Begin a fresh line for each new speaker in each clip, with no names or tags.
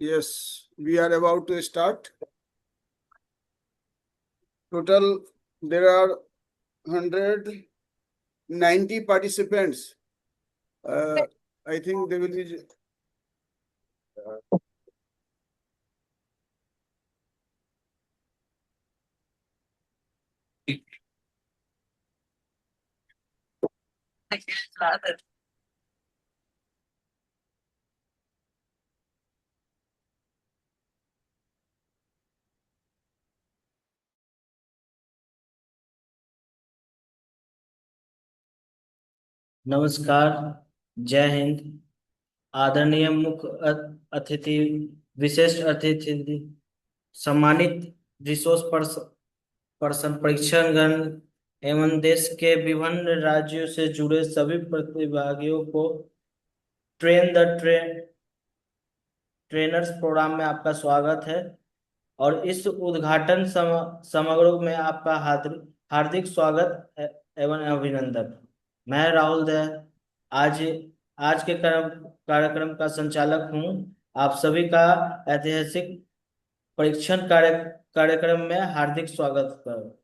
Yes, we are about to start. Total, there are 190 participants. I think they will be.
नमस्कार। जय हिंद। आदरणीय मुख्य अतिथि, विशिष्ट अतिथि, सम्मानित रिसोर्स पर्सन, परीक्षणगण एवं देश के विभिन्न राज्यों से जुड़े सभी प्रतिभागियों को ट्रेन द ट्रेनर्स प्रोग्राम में आपका स्वागत है। और इस उद्घाटन समारोह में आपका हार्दिक हार्दिक स्वागत एवं अभिनंदन। मैं राहुल दया आज आज के कार्यक्रम का संचालक हूं। आप सभी का ऐतिहासिक परीक्षण कार्यक्रम में हार्दिक स्वागत कर।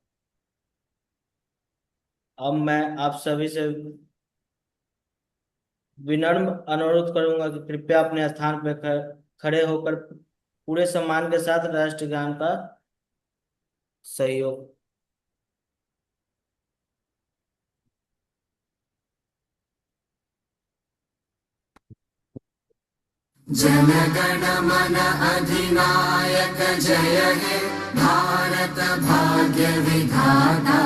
अब मैं आप सभी से विनम्र अनुरोध करूंगा कि कृपया अपने स्थान पर खड़े होकर पूरे सम्मान के साथ राष्ट्रगान का सहयोग।
जनगण मन अधिनायक जय हे भारत भाग्य विधाता।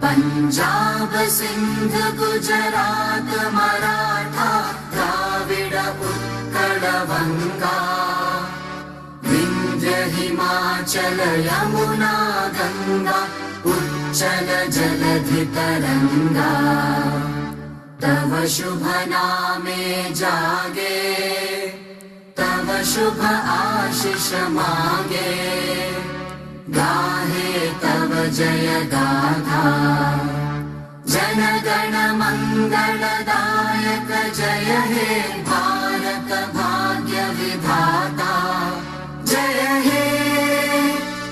पंजाब सिंध गुजरात मराठा द्राविड उत्कल बंगा। विंध्य हिमाचल यमुना गंगा उच्चल जलधि तरंगा। तव शुभ नामे जागे तव शुभ आशीष मांगे। गाहे तव जय गाथा जनगण मंगलदायक जय हे भारत भाग्य विधाता। जय हे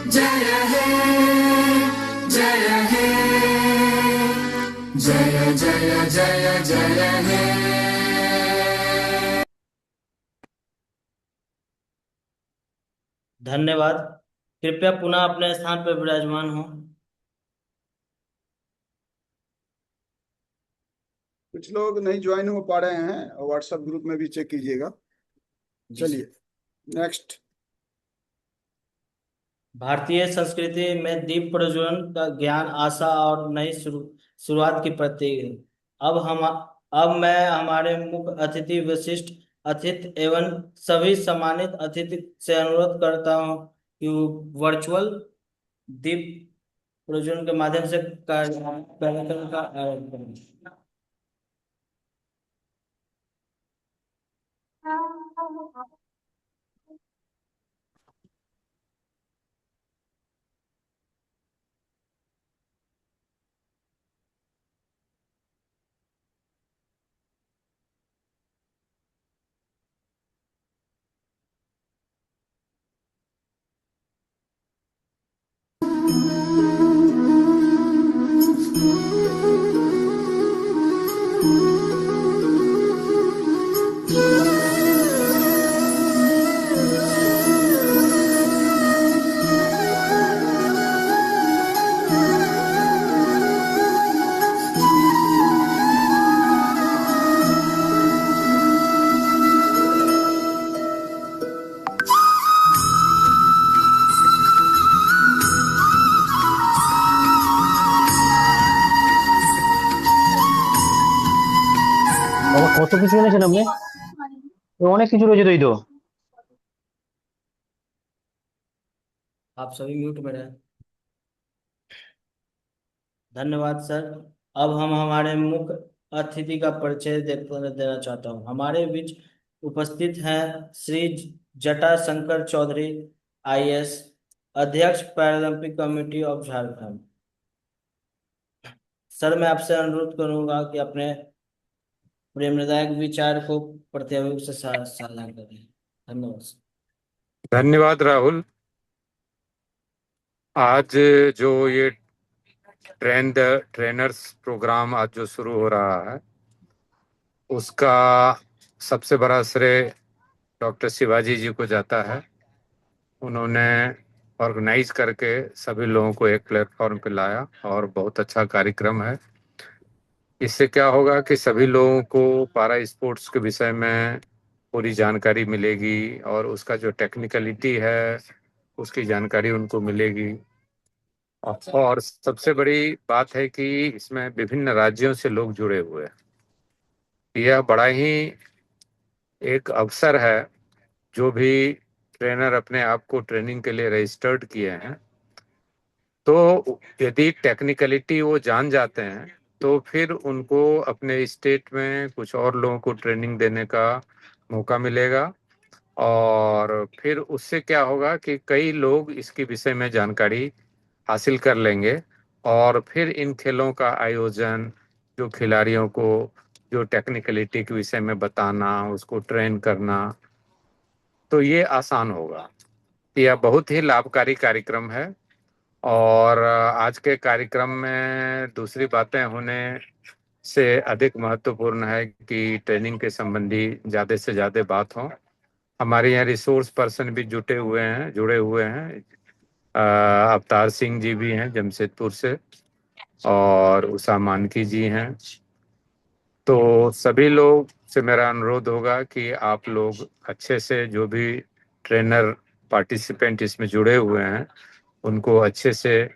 जय हे जय हे जय जय जय जय हे।
धन्यवाद। कृपया पुनः अपने स्थान पर विराजमान हो।
कुछ लोग नहीं ज्वाइन हो पा रहे हैं और व्हाट्सएप ग्रुप में भी चेक कीजिएगा। चलिए नेक्स्ट।
भारतीय संस्कृति में दीप प्रज्वलन का ज्ञान, आशा और नई शुरुआत की प्रतीक है। अब मैं हमारे मुख्य अतिथि, विशिष्ट अतिथि एवं सभी सम्मानित अतिथि से अनुरोध करता हूं कि वर्चुअल दीप प्रज्वलन के माध्यम से कार्यक्रम का आयोजन करें।
বাবা কত কিছু এনেছেন আপনি? অনেক কিছু রয়েছে তো।
आप सभी म्यूट में रहें। धन्यवाद सर। अब हम हमारे मुख्य अतिथि का परिचय देना चाहता हूँ। हमारे बीच उपस्थित हैं श्री जटा शंकर चौधरी, आईएएस, अध्यक्ष Paralympic committee of Jharkhand. Sir, मैं आपसे अनुरोध करूंगा कि अपने प्रेरणादायक विचार को प्रतिभागियों से साझा करें। धन्यवाद सर।
धन्यवाद राहुल। आज जो ये ट्रेनर्स प्रोग्राम आज जो शुरू हो रहा है, उसका सबसे बड़ा श्रेय डॉक्टर शिवाजी जी को जाता है। उन्होंने ऑर्गेनाइज करके सभी लोगों को एक प्लेटफॉर्म पे लाया और बहुत अच्छा कार्यक्रम है। इससे क्या होगा कि सभी लोगों को पारा स्पोर्ट्स के विषय में पूरी जानकारी मिलेगी और उसका जो टेक्निकलिटी है उसकी जानकारी उनको मिलेगी। और सबसे बड़ी बात है कि इसमें विभिन्न राज्यों से लोग जुड़े हुए हैं। यह बड़ा ही एक अवसर है। जो भी ट्रेनर अपने आप को ट्रेनिंग के लिए रजिस्टर्ड किए हैं, तो यदि टेक्निकलिटी वो जान जाते हैं तो फिर उनको अपने स्टेट में कुछ और लोगों को ट्रेनिंग देने का मौका मिलेगा। और फिर उससे क्या होगा कि कई लोग इसके विषय में जानकारी हासिल कर लेंगे और फिर इन खेलों का आयोजन, जो खिलाड़ियों को जो टेक्निकलिटी के विषय में बताना, उसको ट्रेन करना, तो ये आसान होगा। यह बहुत ही लाभकारी कार्यक्रम है। और आज के कार्यक्रम में दूसरी बातें होने से अधिक महत्वपूर्ण है कि ट्रेनिंग के संबंधी ज़्यादा से ज़्यादा बात हो। हमारे यहाँ रिसोर्स पर्सन भी जुड़े हुए हैं। अवतार सिंह जी भी हैं जमशेदपुर से, और उषा मानकी जी हैं। तो सभी लोग से मेरा अनुरोध होगा कि आप लोग अच्छे से, जो भी ट्रेनर पार्टिसिपेंट इसमें जुड़े हुए हैं, उनको अच्छे से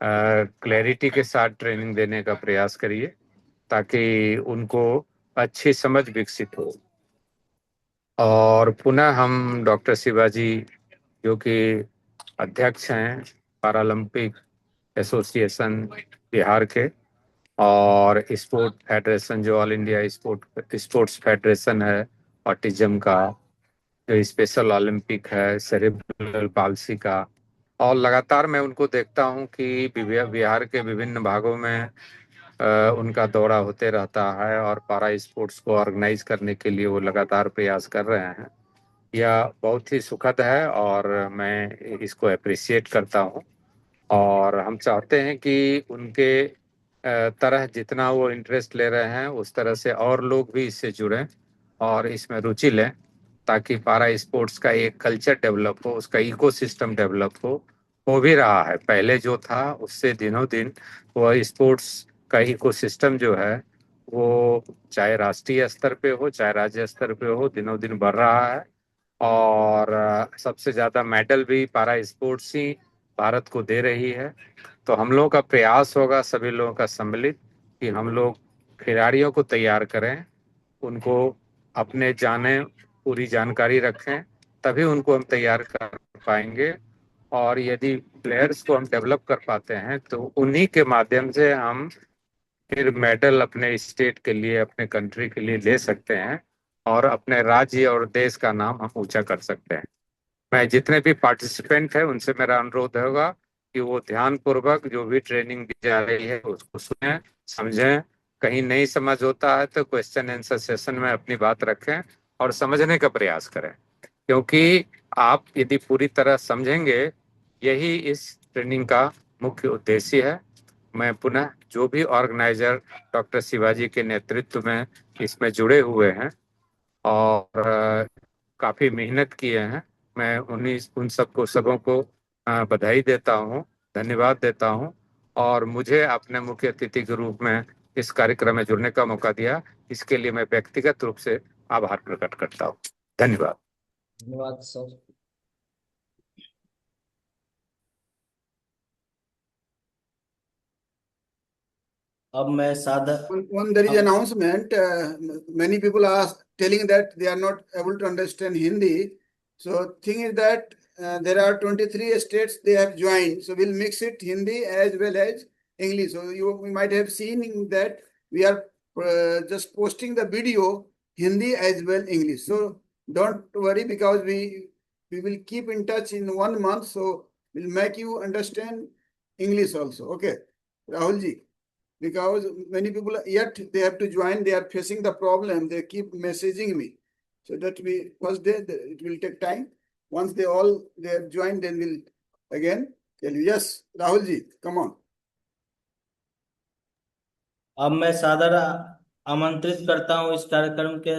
क्लैरिटी के साथ ट्रेनिंग देने का प्रयास करिए ताकि उनको अच्छी समझ विकसित हो। और पुनः हम डॉक्टर शिवाजी, जो कि अध्यक्ष हैं पैरालंपिक एसोसिएशन बिहार के, और स्पोर्ट फेडरेशन, जो ऑल इंडिया स्पोर्ट्स फेडरेशन है ऑटिज्म का, जो स्पेशल ओलंपिक है सेरेब्रल पाल्सी का, और लगातार मैं उनको देखता हूं कि बिहार के विभिन्न भागों में उनका दौरा होते रहता है और पारा स्पोर्ट्स को ऑर्गेनाइज करने के लिए वो लगातार प्रयास कर रहे हैं। यह बहुत ही सुखद है और मैं इसको अप्रिशिएट करता हूँ। और हम चाहते हैं कि उनके तरह जितना वो इंटरेस्ट ले रहे हैं उस तरह से और लोग भी इससे जुड़ें और इसमें रुचि लें, ताकि पारा स्पोर्ट्स का एक कल्चर डेवलप हो, उसका इकोसिस्टम डेवलप हो भी रहा है। पहले जो था उससे दिनों दिन वह स्पोर्ट्स का इकोसिस्टम जो है वो चाहे राष्ट्रीय स्तर पे हो चाहे राज्य स्तर पे हो, दिनों दिन बढ़ रहा है। और सबसे ज्यादा मेडल भी पारा स्पोर्ट्स ही भारत को दे रही है। तो हम लोगों का प्रयास होगा, सभी लोगों का सम्मिलित, कि हम लोग खिलाड़ियों को तैयार करें, उनको अपने जाने पूरी जानकारी रखें, तभी उनको हम तैयार कर पाएंगे। और यदि प्लेयर्स को हम डेवलप कर पाते हैं तो उन्हीं के माध्यम से हम फिर मेडल अपने स्टेट के लिए, अपने कंट्री के लिए ले सकते हैं और अपने राज्य और देश का नाम हम ऊंचा कर सकते हैं। मैं जितने भी पार्टिसिपेंट हैं उनसे मेरा अनुरोध होगा कि वो ध्यान पूर्वक जो भी ट्रेनिंग दी जा रही है उसको सुनें, समझें। कहीं नहीं समझ होता है तो क्वेश्चन आंसर सेशन में अपनी बात रखें और समझने का प्रयास करें, क्योंकि आप यदि पूरी तरह समझेंगे, यही इस ट्रेनिंग का मुख्य उद्देश्य है। मैं पुनः जो भी ऑर्गेनाइजर डॉक्टर शिवाजी के नेतृत्व में इसमें जुड़े हुए हैं और काफी मेहनत किए हैं, मैं उन सबों को बधाई देता हूं, धन्यवाद देता हूं। और मुझे अपने मुख्य अतिथि के रूप में इस कार्यक्रम में जुड़ने का मौका दिया, इसके लिए मैं व्यक्तिगत रूप से आभार प्रकट करता हूं। धन्यवाद।
धन्यवाद सर। अब मैं साधक
When there is announcement, many people are telling that they are not able to understand Hindi. So thing is that there are 23 states they have joined. So we'll mix it Hindi as well as English. So you might have seen that we are just posting the video Hindi as well English. So don't worry, because we will keep in touch in 1 month. So we'll make you understand English also. Okay, Rahul ji. Because many people yet they have to join, they are facing the problem, they keep messaging me. So that we first day it will take time. once they have joined, then we'll again tell you. Yes, Rahul ji, come on.
अब मैं सादर आमंत्रित करता हूं इस कार्यक्रम के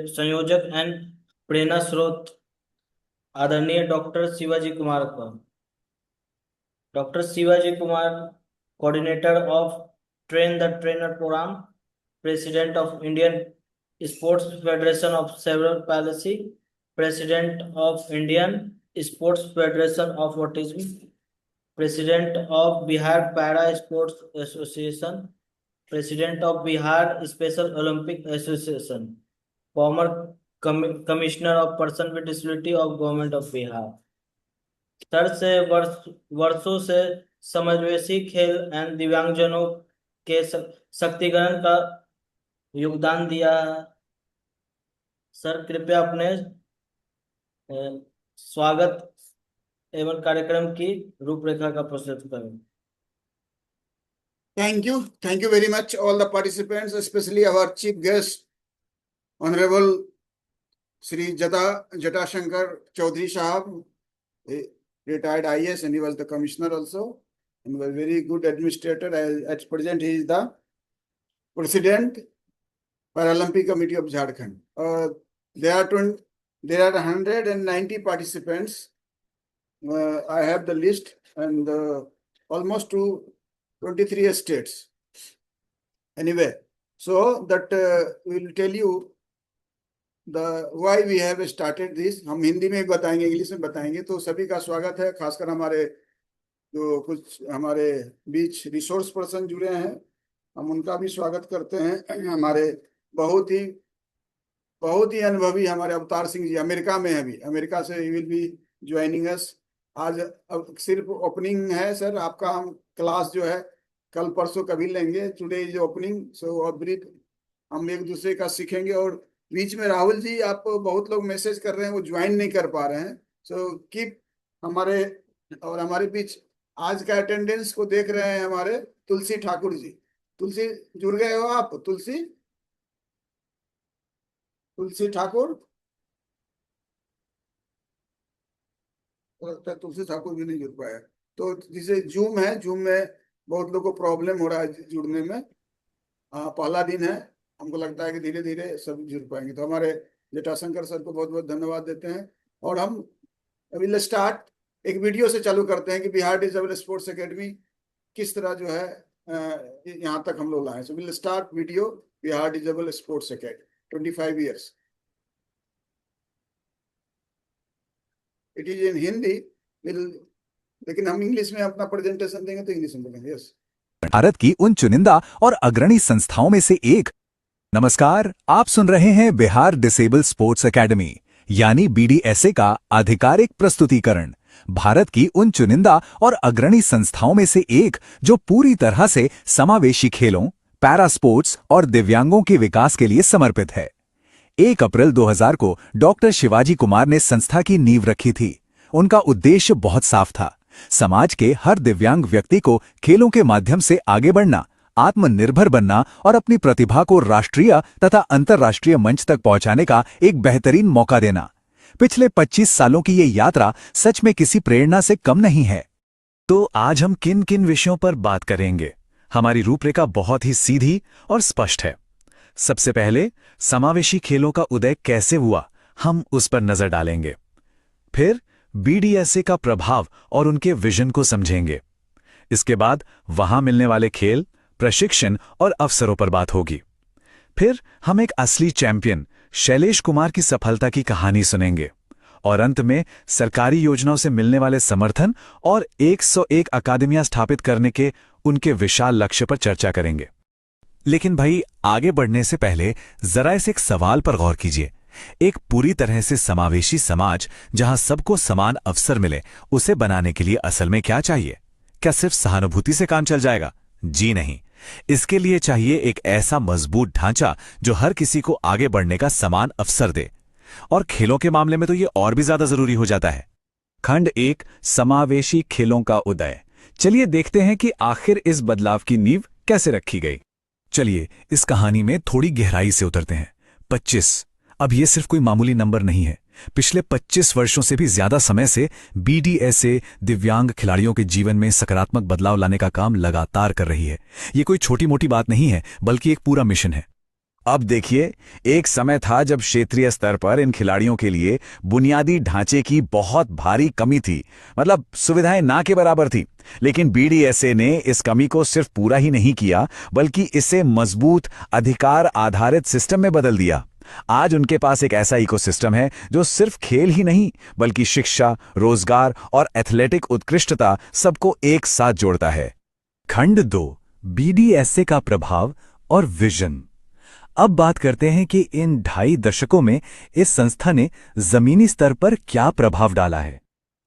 संयोजक एंड प्रेरणा स्रोत आदरणीय डॉक्टर शिवाजी कुमार को। Doctor Shivaji Kumar, coordinator of train the trainer programme, president of Indian sports federation of cerebral palsy, president of Indian sports federation of autism, president of Bihar para sports association, president of Bihar special olympic association, former commissioner of person with disability of government of Bihar. Sir से वर्षों से समावेशी खेल and दिव्यांगजनों के सशक्तिकरण का योगदान दिया है। सर कृपया अपने स्वागत एवं कार्यक्रम की रूपरेखा का प्रस्तुत करें।
Thank you very much, all the participants, especially our chief guest, Honorable Sri Jatashankar Chaudhary Sahab, a retired IAS, and he was the commissioner also, and was very good administrator. At present, he is the president Paralympic Committee of Jharkhand. There are 190 participants. I have the list, and almost to 23 states. Anyway, so that we will tell you the why we have started this. हम हिंदी में बताएंगे, English में बताएंगे। तो सभी का स्वागत है, खासकर हमारे जो कुछ हमारे बीच रिसोर्स पर्सन जुड़े हैं, हम उनका भी स्वागत करते हैं। हमारे बहुत ही अनुभवी हमारे अवतार सिंह जी अमेरिका में है, अभी अमेरिका से he will be joining us. आज अब सिर्फ ओपनिंग है सर, आपका हम क्लास जो है कल परसों कभी लेंगे। Today is opening, so brief हम एक दूसरे का सीखेंगे। और बीच में राहुल जी, आप बहुत लोग मैसेज कर रहे हैं, वो ज्वाइन नहीं कर पा रहे हैं। सो कीप हमारे बीच आज का अटेंडेंस को देख रहे हैं हमारे तुलसी ठाकुर जी। तुलसी जुड़ गए हो आप? तुलसी ठाकुर, तुलसी ठाकुर भी नहीं जुड़ पाया। तो जिसे जूम है, जूम में बहुत लोगों को प्रॉब्लम हो रहा है जुड़ने में। पहला दिन है, हमको लगता है कि धीरे धीरे सब जुड़ पाएंगे। तो हमारे जटाशंकर सर को बहुत बहुत धन्यवाद देते हैं। और हम विल स्टार्ट एक वीडियो से चालू करते हैं कि बिहार डिसेबल स्पोर्ट्स एकेडमी किस तरह जो है यहाँ तक हम लोग लाए। So will start video Bihar disable sports academy 25 years. It is in Hindi. लेकिन हम इंग्लिश में अपना प्रेजेंटेशन देंगे तो इंग्लिश में बोलेंगे। यस।
भारत की उन चुनिंदा और अग्रणी संस्थाओं में से एक। नमस्कार, आप सुन रहे हैं बिहार डिसेबल स्पोर्ट्स एकेडमी यानी BDSA का आधिकारिक प्रस्तुतिकरण। भारत की उन चुनिंदा और अग्रणी संस्थाओं में से एक जो पूरी तरह से समावेशी खेलों, पैरा स्पोर्ट्स और दिव्यांगों के विकास के लिए समर्पित है। 1 अप्रैल 2000 को डॉक्टर शिवाजी कुमार ने संस्था की नींव रखी थी। उनका उद्देश्य बहुत साफ था, समाज के हर दिव्यांग व्यक्ति को खेलों के माध्यम से आगे बढ़ना, आत्मनिर्भर बनना और अपनी प्रतिभा को राष्ट्रीय तथा अंतर्राष्ट्रीय मंच तक पहुंचाने का एक बेहतरीन मौका देना। पिछले 25 सालों की ये यात्रा सच में किसी प्रेरणा से कम नहीं है। तो आज हम किन किन विषयों पर बात करेंगे? हमारी रूपरेखा बहुत ही सीधी और स्पष्ट है। सबसे पहले समावेशी खेलों का उदय कैसे हुआ, हम उस पर नजर डालेंगे। फिर BDSA का प्रभाव और उनके विजन को समझेंगे। इसके बाद वहां मिलने वाले खेल, प्रशिक्षण और अवसरों पर बात होगी। फिर हम एक असली चैंपियन शैलेश कुमार की सफलता की कहानी सुनेंगे और अंत में सरकारी योजनाओं से मिलने वाले समर्थन और 101 अकादमियां स्थापित करने के उनके विशाल लक्ष्य पर चर्चा करेंगे। लेकिन भाई, आगे बढ़ने से पहले जरा इस एक सवाल पर गौर कीजिए। एक पूरी तरह से समावेशी समाज जहां सबको समान अवसर मिले, उसे बनाने के लिए असल में क्या चाहिए? क्या सिर्फ सहानुभूति से काम चल जाएगा? जी नहीं, इसके लिए चाहिए एक ऐसा मजबूत ढांचा जो हर किसी को आगे बढ़ने का समान अवसर दे। और खेलों के मामले में तो ये और भी ज्यादा जरूरी हो जाता है। खंड 1, समावेशी खेलों का उदय। चलिए देखते हैं कि आखिर इस बदलाव की नींव कैसे रखी गई। चलिए इस कहानी में थोड़ी गहराई से उतरते हैं। 25, अब ये सिर्फ कोई मामूली नंबर नहीं है, पिछले 25 वर्षों से भी ज्यादा समय से BDSA दिव्यांग खिलाड़ियों के जीवन में सकारात्मक बदलाव लाने का काम लगातार कर रही है। ये कोई छोटी मोटी बात नहीं है, बल्कि एक पूरा मिशन है। अब देखिए, एक समय था जब क्षेत्रीय स्तर पर इन खिलाड़ियों के लिए बुनियादी ढांचे की बहुत भारी कमी थी, मतलब सुविधाएं ना के बराबर थी। लेकिन BDSA ने इस कमी को सिर्फ पूरा ही नहीं किया, बल्कि इसे मजबूत अधिकार आधारित सिस्टम में बदल दिया। आज उनके पास एक ऐसा इकोसिस्टम है जो सिर्फ खेल ही नहीं, बल्कि शिक्षा, रोजगार और एथलेटिक उत्कृष्टता सबको एक साथ जोड़ता है। खंड 2, BDSA का प्रभाव और विजन। अब बात करते हैं कि इन 2.5 दशकों में इस संस्था ने जमीनी स्तर पर क्या प्रभाव डाला है।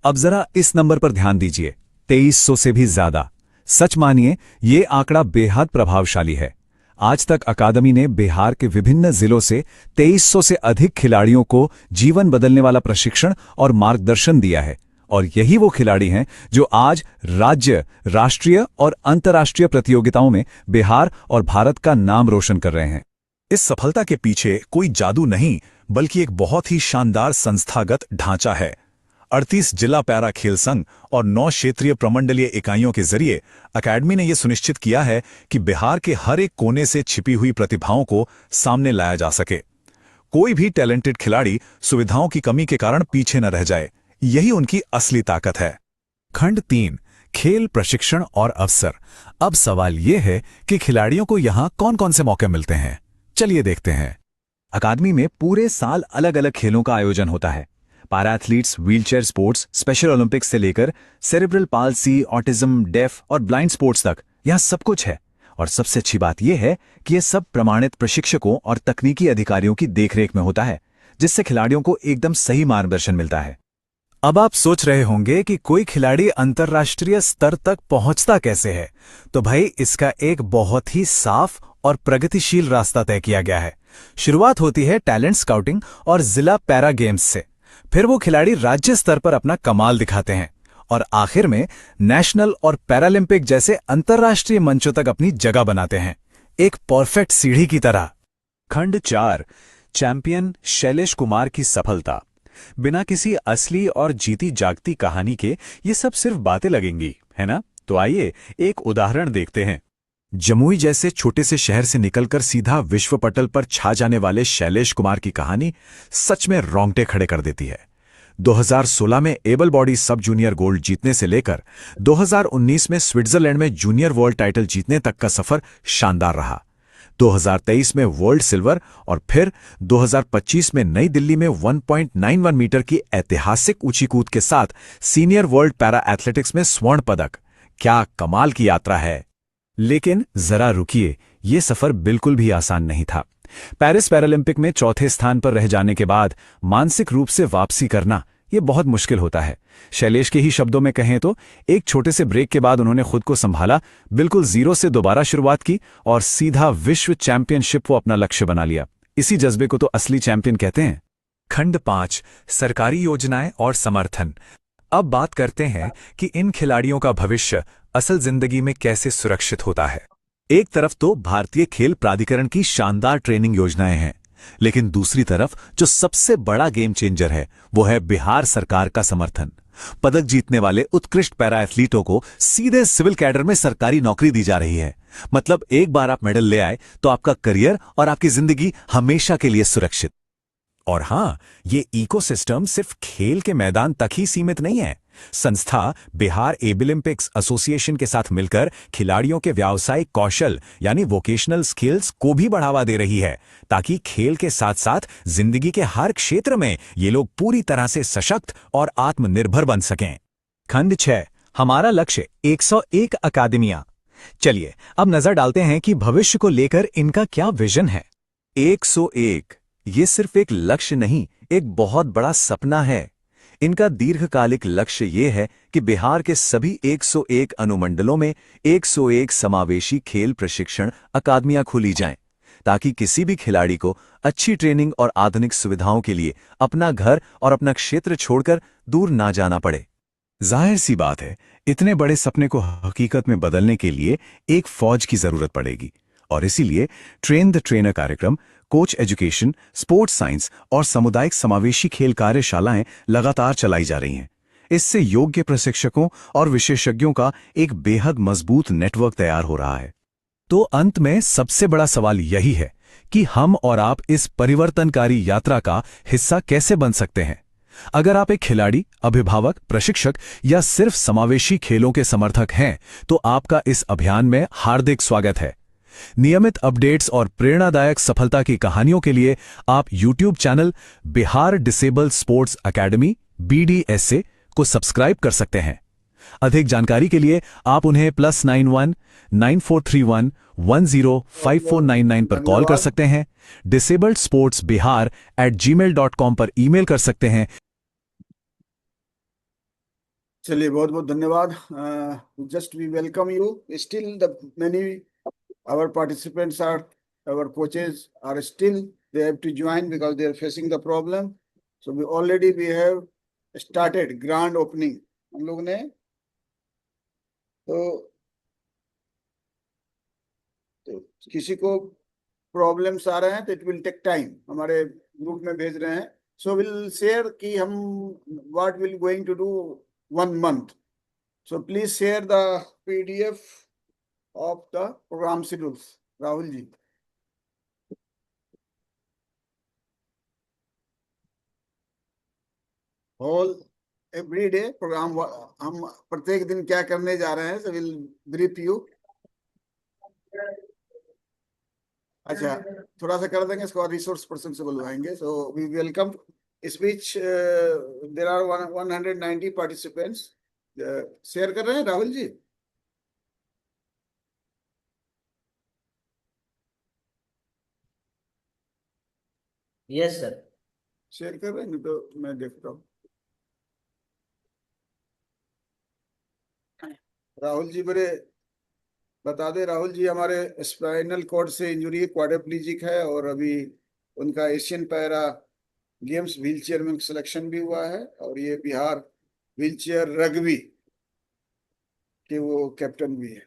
अब जरा इस नंबर पर ध्यान दीजिए, 2300 से भी ज्यादा। सच मानिए, ये आंकड़ा बेहद प्रभावशाली है। आज तक अकादमी ने बिहार के विभिन्न जिलों से 2300 से अधिक खिलाड़ियों को जीवन बदलने वाला प्रशिक्षण और मार्गदर्शन दिया है। और यही वो खिलाड़ी हैं जो आज राज्य, राष्ट्रीय और अंतर्राष्ट्रीय प्रतियोगिताओं में बिहार और भारत का नाम रोशन कर रहे हैं। इस सफलता के पीछे कोई जादू नहीं, बल्कि एक बहुत ही शानदार संस्थागत ढांचा है। 38 जिला पैरा खेल संघ और 9 क्षेत्रीय प्रमंडलीय इकाइयों के जरिए अकेडमी ने यह सुनिश्चित किया है कि बिहार के हर एक कोने से छिपी हुई प्रतिभाओं को सामने लाया जा सके। कोई भी टैलेंटेड खिलाड़ी सुविधाओं की कमी के कारण पीछे न रह जाए, यही उनकी असली ताकत है। खंड 3, खेल प्रशिक्षण और अवसर। अब सवाल यह है कि खिलाड़ियों को यहां कौन कौन से मौके मिलते हैं। चलिए देखते हैं। अकादमी में पूरे साल अलग अलग खेलों का आयोजन होता है। Para athletes, wheelchair sports, special Olympics से लेकर सेरेब्रल पाल्सी, ऑटिज्म, डेफ और ब्लाइंड स्पोर्ट्स तक यहां सब कुछ है। और सबसे अच्छी बात यह है कि यह सब प्रमाणित प्रशिक्षकों और तकनीकी अधिकारियों की देखरेख में होता है, जिससे खिलाड़ियों को एकदम सही मार्गदर्शन मिलता है। अब आप सोच रहे होंगे कि कोई खिलाड़ी अंतर्राष्ट्रीय स्तर तक पहुंचता कैसे है, तो भाई इसका एक बहुत ही साफ और प्रगतिशील रास्ता तय किया गया है। शुरुआत होती है टैलेंट स्काउटिंग और जिला पैरा गेम्स से, फिर वो खिलाड़ी राज्य स्तर पर अपना कमाल दिखाते हैं और आखिर में नेशनल और पैरालंपिक जैसे अंतर्राष्ट्रीय मंचों तक अपनी जगह बनाते हैं, एक परफेक्ट सीढ़ी की तरह। खंड 4, चैंपियन शैलेश कुमार की सफलता। बिना किसी असली और जीती जागती कहानी के ये सब सिर्फ बातें लगेंगी, है ना? तो आइए एक उदाहरण देखते हैं। जमुई जैसे छोटे से शहर से निकलकर सीधा विश्व पटल पर छा जाने वाले शैलेश कुमार की कहानी सच में रोंगटे खड़े कर देती है। 2016 में एबल बॉडी सब जूनियर गोल्ड जीतने से लेकर 2019 में स्विट्जरलैंड में जूनियर वर्ल्ड टाइटल जीतने तक का सफर शानदार रहा। 2023 में वर्ल्ड सिल्वर और फिर 2025 में नई दिल्ली में 1.91 मीटर की ऐतिहासिक ऊंची कूद के साथ सीनियर वर्ल्ड पैरा एथलेटिक्स में स्वर्ण पदक। क्या कमाल की यात्रा है! लेकिन जरा रुकिए, ये सफर बिल्कुल भी आसान नहीं था। पेरिस पैरालंपिक में चौथे स्थान पर रह जाने के बाद मानसिक रूप से वापसी करना ये बहुत मुश्किल होता है। शैलेश के ही शब्दों में कहें तो एक छोटे से ब्रेक के बाद उन्होंने खुद को संभाला, बिल्कुल जीरो से दोबारा शुरुआत की और सीधा विश्व चैंपियनशिप वो अपना लक्ष्य बना लिया। इसी जज्बे को तो असली चैंपियन कहते हैं। खंड 5, सरकारी योजनाएं और समर्थन। अब बात करते हैं कि इन खिलाड़ियों का भविष्य असल जिंदगी में कैसे सुरक्षित होता है। एक तरफ तो भारतीय खेल प्राधिकरण की शानदार ट्रेनिंग योजनाएं हैं, लेकिन दूसरी तरफ जो सबसे बड़ा गेम चेंजर है वो है बिहार सरकार का समर्थन। पदक जीतने वाले उत्कृष्ट पैरा एथलीटों को सीधे सिविल कैडर में सरकारी नौकरी दी जा रही है। मतलब एक बार आप मेडल ले आए तो आपका करियर और आपकी जिंदगी हमेशा के लिए सुरक्षित। और हां, ये इकोसिस्टम सिर्फ खेल के मैदान तक ही सीमित नहीं है। संस्था बिहार एबिलिम्पिक्स एसोसिएशन के साथ मिलकर खिलाड़ियों के व्यावसायिक कौशल यानी वोकेशनल स्किल्स को भी बढ़ावा दे रही है, ताकि खेल के साथ साथ जिंदगी के हर क्षेत्र में ये लोग पूरी तरह से सशक्त और आत्मनिर्भर बन सकें। खंड 6, हमारा लक्ष्य 101 अकादमियां। चलिए अब नजर डालते हैं कि भविष्य को लेकर इनका क्या विजन है। 101 ये सिर्फ एक लक्ष्य नहीं, एक बहुत बड़ा सपना है। इनका दीर्घकालिक लक्ष्य ये है कि बिहार के सभी 101 अनुमंडलों में 101 समावेशी खेल प्रशिक्षण अकादमियां खोली जाएं, ताकि किसी भी खिलाड़ी को अच्छी ट्रेनिंग और आधुनिक सुविधाओं के लिए अपना घर और अपना क्षेत्र छोड़कर दूर ना जाना पड़े। जाहिर सी बात है, इतने बड़े सपने को हकीकत में बदलने के लिए एक फौज की जरूरत पड़ेगी, और इसीलिए ट्रेन द ट्रेनर कार्यक्रम, कोच एजुकेशन, स्पोर्ट्स साइंस और सामुदायिक समावेशी खेल कार्यशालाएं लगातार चलाई जा रही हैं। इससे योग्य प्रशिक्षकों और विशेषज्ञों का एक बेहद मजबूत नेटवर्क तैयार हो रहा है। तो अंत में सबसे बड़ा सवाल यही है कि हम और आप इस परिवर्तनकारी यात्रा का हिस्सा कैसे बन सकते हैं। अगर आप एक खिलाड़ी, अभिभावक, प्रशिक्षक या सिर्फ समावेशी खेलों के समर्थक हैं, तो आपका इस अभियान में हार्दिक स्वागत है। नियमित अपडेट्स और प्रेरणादायक सफलता की कहानियों के लिए आप YouTube channel Bihar disable sports academy BDSA को सब्सक्राइब कर सकते हैं। अधिक जानकारी के लिए आप उन्हें +91 9431 105499 पर कॉल कर सकते हैं। डिसेबल्ड स्पोर्ट्स बिहार @gmail.com पर ईमेल कर सकते हैं।
चलिए, बहुत बहुत धन्यवाद। Just we welcome you. Still the many our participants are, our coaches are still, they have to join because they are facing the problem. So we have started grand opening हम लोग ने। तो किसी को प्रॉब्लम्स आ रहे हैं तो it will take time, हमारे ग्रुप में भेज रहे हैं। सो विल शेयर कि हम what will going to do 1 month. So please share the PDF of the program schedules. Rahul ji. Whole every day program हम प्रत्येक दिन क्या करने जा रहे हैं, so we'll brief you. अच्छा, थोड़ा सा कर देंगे, इसको और रिसोर्स पर्सन से बुलवाएंगे। So we welcome speech. There are 190 participants. Share कर रहे हैं Rahul ji?
Yes sir.
Share कर रहे हैं, तो मैं देखता हूँ। राहुल जी बड़े बता दे। राहुल जी हमारे स्पाइनल कॉर्ड से इंजरी, क्वाड्रिप्लीजिक है, और अभी उनका एशियन पैरा गेम्स व्हीलचेयर में सिलेक्शन भी हुआ है, और ये बिहार व्हीलचेयर रग्बी के वो कैप्टन भी है।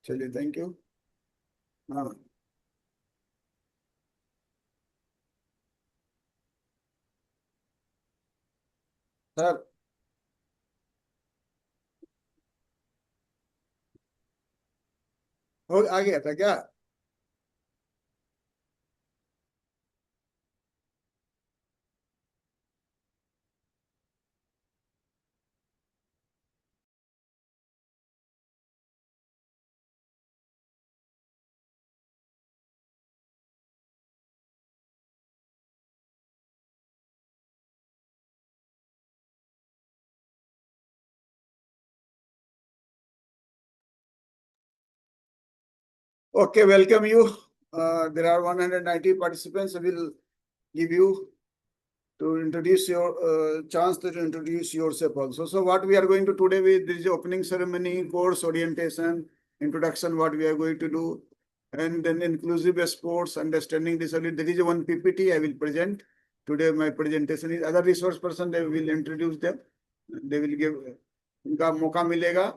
चलिए, थैंक यू। हाँ, सर हो आ गया था क्या? Okay, welcome you. There are 190 participants. I will give you to introduce your chance to introduce yourself also. So what we are going to today with this opening ceremony, course orientation, introduction, what we are going to do, and then inclusive sports, understanding disability. There is one PPT I will present. Today my presentation is other resource person, they will introduce them. They will give, उनका मौका मिलेगा.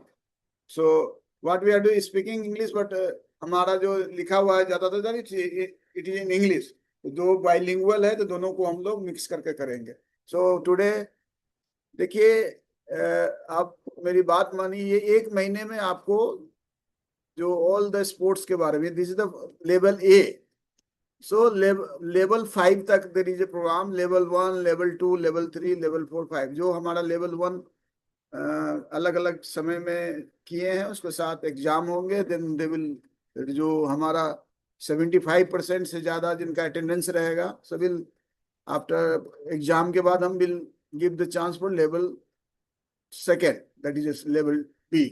So what we are doing is speaking English, but हमारा जो लिखा हुआ है ज्यादातर it is in English. जो बाइलिंगुअल है तो दोनों को हम लोग मिक्स करके करेंगे। सो टुडे देखिए, आप मेरी बात मानिए, ये 1 महीने में आपको जो ऑल द स्पोर्ट्स के बारे में, this is the level A. So level 5 तक there is a program, level 1, level 2, level 3, level 4, 5। जो हमारा लेवल 1 अलग अलग समय में किए हैं, उसके साथ एग्जाम होंगे। देन दे विल, जो हमारा 75% से ज्यादा जिनका अटेंडेंस रहेगा, सो विल आफ्टर एग्जाम के बाद हम will give the chance for level 2, that is level B.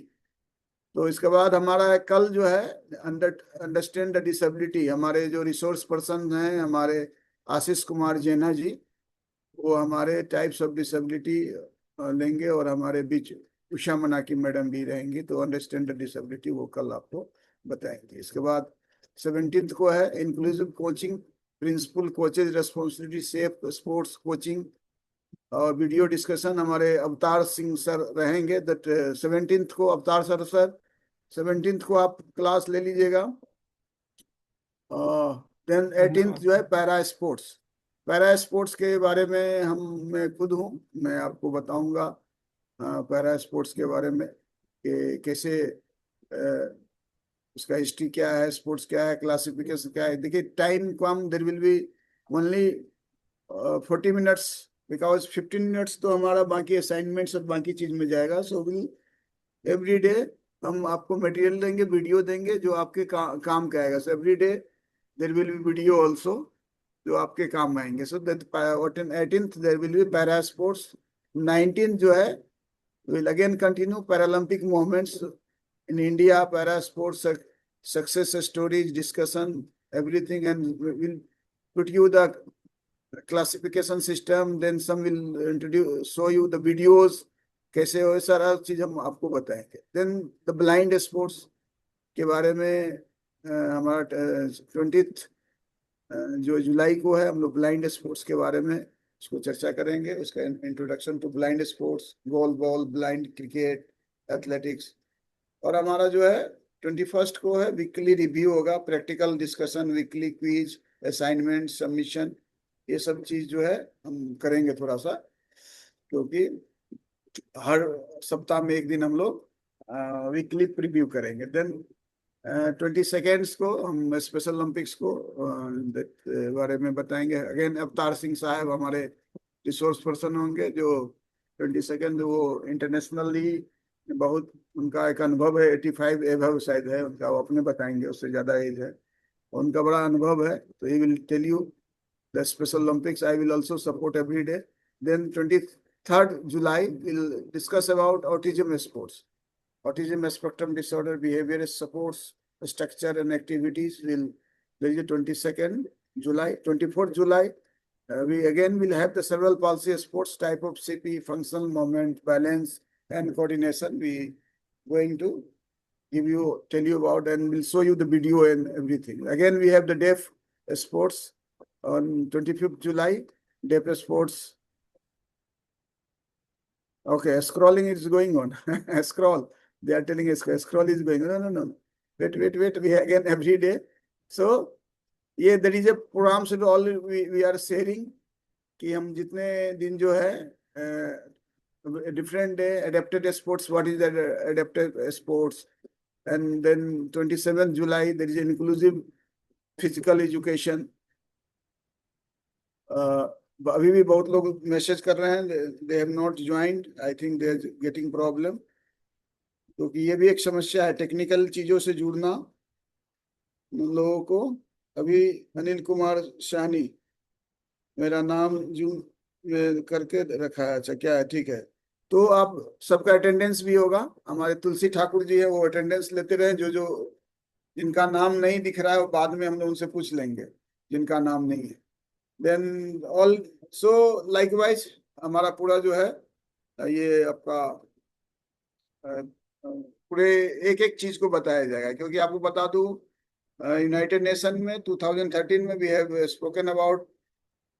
तो इसके बाद हमारा कल जो है अंडरस्टैंड द डिसेबिलिटी, हमारे जो रिसोर्स पर्सन हैं, हमारे आशीष कुमार जैना जी, वो हमारे टाइप्स ऑफ डिसेबिलिटी लेंगे, और हमारे बीच उषा मनाकी मैडम भी रहेंगी। तो अंडरस्टैंड द डिसेबिलिटी वो कल आपको बताएंगे। इसके बाद 17 को है inclusive coaching, principal coaches responsibility, safe sports coaching, और वीडियो डिस्कशन हमारे अवतार सिंह सर रहेंगे। दैट 17 को अवतार सर 17th को आप क्लास ले लीजिएगा। देन 18th जो है पैरा स्पोर्ट्स। पैरा स्पोर्ट्स के बारे में मैं खुद हूँ, मैं आपको बताऊंगा पैरा स्पोर्ट्स के बारे में कि कैसे उसका हिस्ट्री क्या है, स्पोर्ट्स क्या है, क्लासिफिकेशन क्या है। देखिए time come, there will be only 40 minutes because 15 minutes तो हमारा बाकी असाइनमेंट्स और बाकी चीज में जाएगा। सो विल एवरी डे हम आपको मटेरियल देंगे, वीडियो देंगे जो आपके काम का आएगा। So every day there will be video also जो आपके काम में आएंगे। So that 18th there will be para sports. 19th जो है will again continue Paralympic movements in India, para sports success stories, discussion, everything, and we'll put you the classification system. Then some will introduce, show you the videos, कैसे हो, सारा चीज हम आपको बताएंगे। Then the blind sports के बारे में हमारा 20th जो जुलाई को है, हम लोग ब्लाइंड स्पोर्ट्स के बारे में उसको चर्चा करेंगे। उसका introduction to blind sports, goalball, blind cricket, athletics. और हमारा जो है 21st को है वीकली रिव्यू होगा, practical discussion, weekly quiz, assignment, submission, ये सब चीज जो है हम करेंगे थोड़ा सा, क्योंकि हर सप्ताह में एक दिन हम लोग वीकली रिव्यू करेंगे। देन 22nd को हम स्पेशल ओलंपिक्स को बारे में बताएंगे। अगेन अवतार सिंह साहब हमारे रिसोर्स पर्सन होंगे, जो 22nd वो इंटरनेशनली बहुत उनका एक अनुभव है, 85 एभव शायद है उनका, वो अपने बताएंगे, उससे ज्यादा एज है, उनका बड़ा अनुभव है। तो he will tell you the special Olympics. I will also support every day. Then 23rd July will discuss about autism sports, autism spectrum disorder, behavior supports, structure and activities. There is a 22nd July. 24th July we again will have the cerebral palsy sports type of CP, functional movement, balance and coordination. We going to tell you about, and we'll show you the video and everything. Again we have the deaf sports on 25th July, deaf sports. Okay, scrolling is going on. Scroll. They are telling us scroll is going on. No. Wait. We again every day. So, ये there is a program so all we are sharing कि हम जितने दिन जो है different day adapted sports. What is that adapted sports? And then 27th July there is an inclusive physical education. अभी भी बहुत लोग मैसेज कर रहे हैं, they have not joined, I think they are getting problem, क्योंकि ये भी एक समस्या है टेक्निकल चीजों से जुड़ना उन लोगों को। अभी अनिल कुमार शाहनी मेरा नाम जूम करके रखा है, अच्छा क्या है, ठीक है। तो आप सबका अटेंडेंस भी होगा, हमारे तुलसी ठाकुर जी है वो अटेंडेंस लेते रहे, जो जिनका नाम नहीं दिख रहा है वो बाद में हम लोग उनसे पूछ लेंगे जिनका नाम नहीं है। देन ऑल्सो लाइकवाइज हमारा पूरा जो है ये आपका पूरे एक एक चीज को बताया जाएगा, क्योंकि आपको बता दूं यूनाइटेड नेशन में 2013 में we have spoken about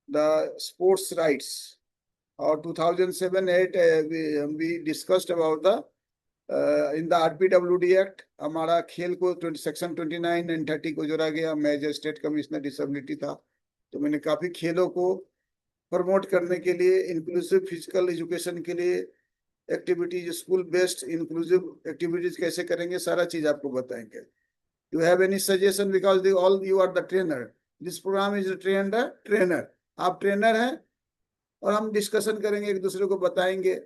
the sports rights, और 2007-8 we discussed about the in the RPWD act हमारा खेल को सेक्शन 29 एंड 30 को जोड़ा गया। मैं एज स्टेट कमिश्नर डिसेबिलिटी था, तो मैंने काफी खेलों को प्रमोट करने के लिए, इंक्लूसिव फिजिकल एजुकेशन के लिए activities, school based inclusive activities कैसे करेंगे, सारा चीज आपको बताएंगे। You have any suggestion, because all you are the trainer, this program is trainer, आप ट्रेनर हैं और हम डिस्कशन करेंगे, एक दूसरे को बताएंगे,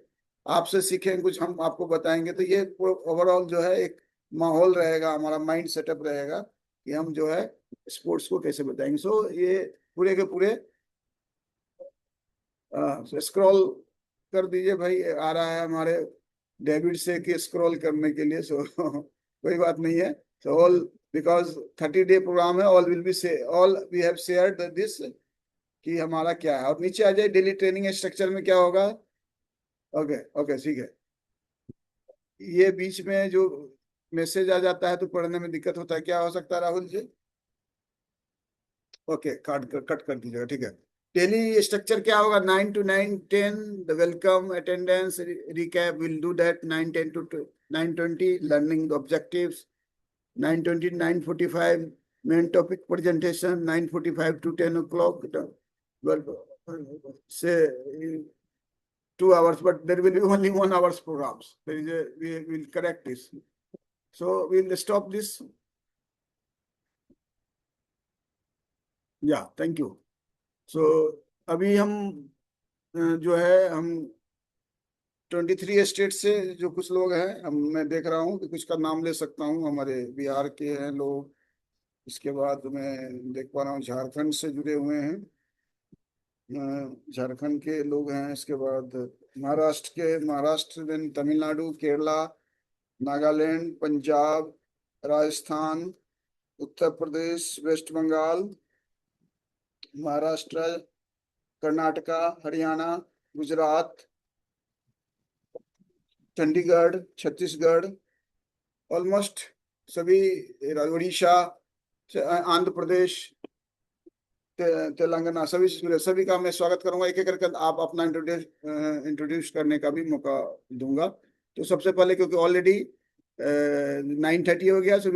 आपसे सीखेंगे कुछ, हम आपको बताएंगे। तो ये ओवरऑल जो है एक माहौल रहेगा, हमारा माइंड सेटअप रहेगा कि हम जो है स्पोर्ट्स को कैसे बताएंगे। सो ये पूरे के पूरे स्क्रॉल कर दीजिए भाई, आ रहा है हमारे डेविड से कि स्क्रॉल करने के लिए, सो कोई बात नहीं है। So all because 30-day program है, ऑल विल बी से all we have shared this कि हमारा क्या है। और नीचे आ जाए डेली ट्रेनिंग स्ट्रक्चर में क्या होगा। ओके ठीक है। ये बीच में जो मैसेज आ जाता है तो पढ़ने में दिक्कत होता है, क्या हो सकता है राहुल जी? ओके कट कर दीजिएगा, ठीक है। डेली स्ट्रक्चर क्या होगा, 9 to 9:10 the welcome, attendance, recap, will do that 9:10 to 9:20 learning the objectives, 9:20 9:45 main topic presentation, 9:45 to 10 o'clock. Say 2 hours, but there will be only 1 hour's programs. We will correct this. So we'll stop this. Yeah, thank you. So अभी हम जो है हम 23 state से जो कुछ लोग हैं, मैं देख रहा हूँ कि कुछ का नाम ले सकता हूँ। हमारे बिहार के हैं लोग, इसके बाद मैं देख पा रहा हूँ झारखंड से जुड़े हुए हैं, झारखंड के लोग हैं। इसके बाद Maharashtra then Tamil Nadu, Kerala, Nagaland, Punjab, Rajasthan, Uttar Pradesh, waste Bengal, Maharashtra, Karnataka, Haryana, Gujarat, Chandigarh, Chhattisgarh, almost सभी, उड़ीसा, आंध्र प्रदेश, तेलंगाना, सभी का मैं स्वागत करूंगा। एक एक करके आप अपना इंट्रोड्यूस करने का भी मौका दूंगा। तो सबसे पहले, क्योंकि ऑलरेडी 9:30 हो गया, सो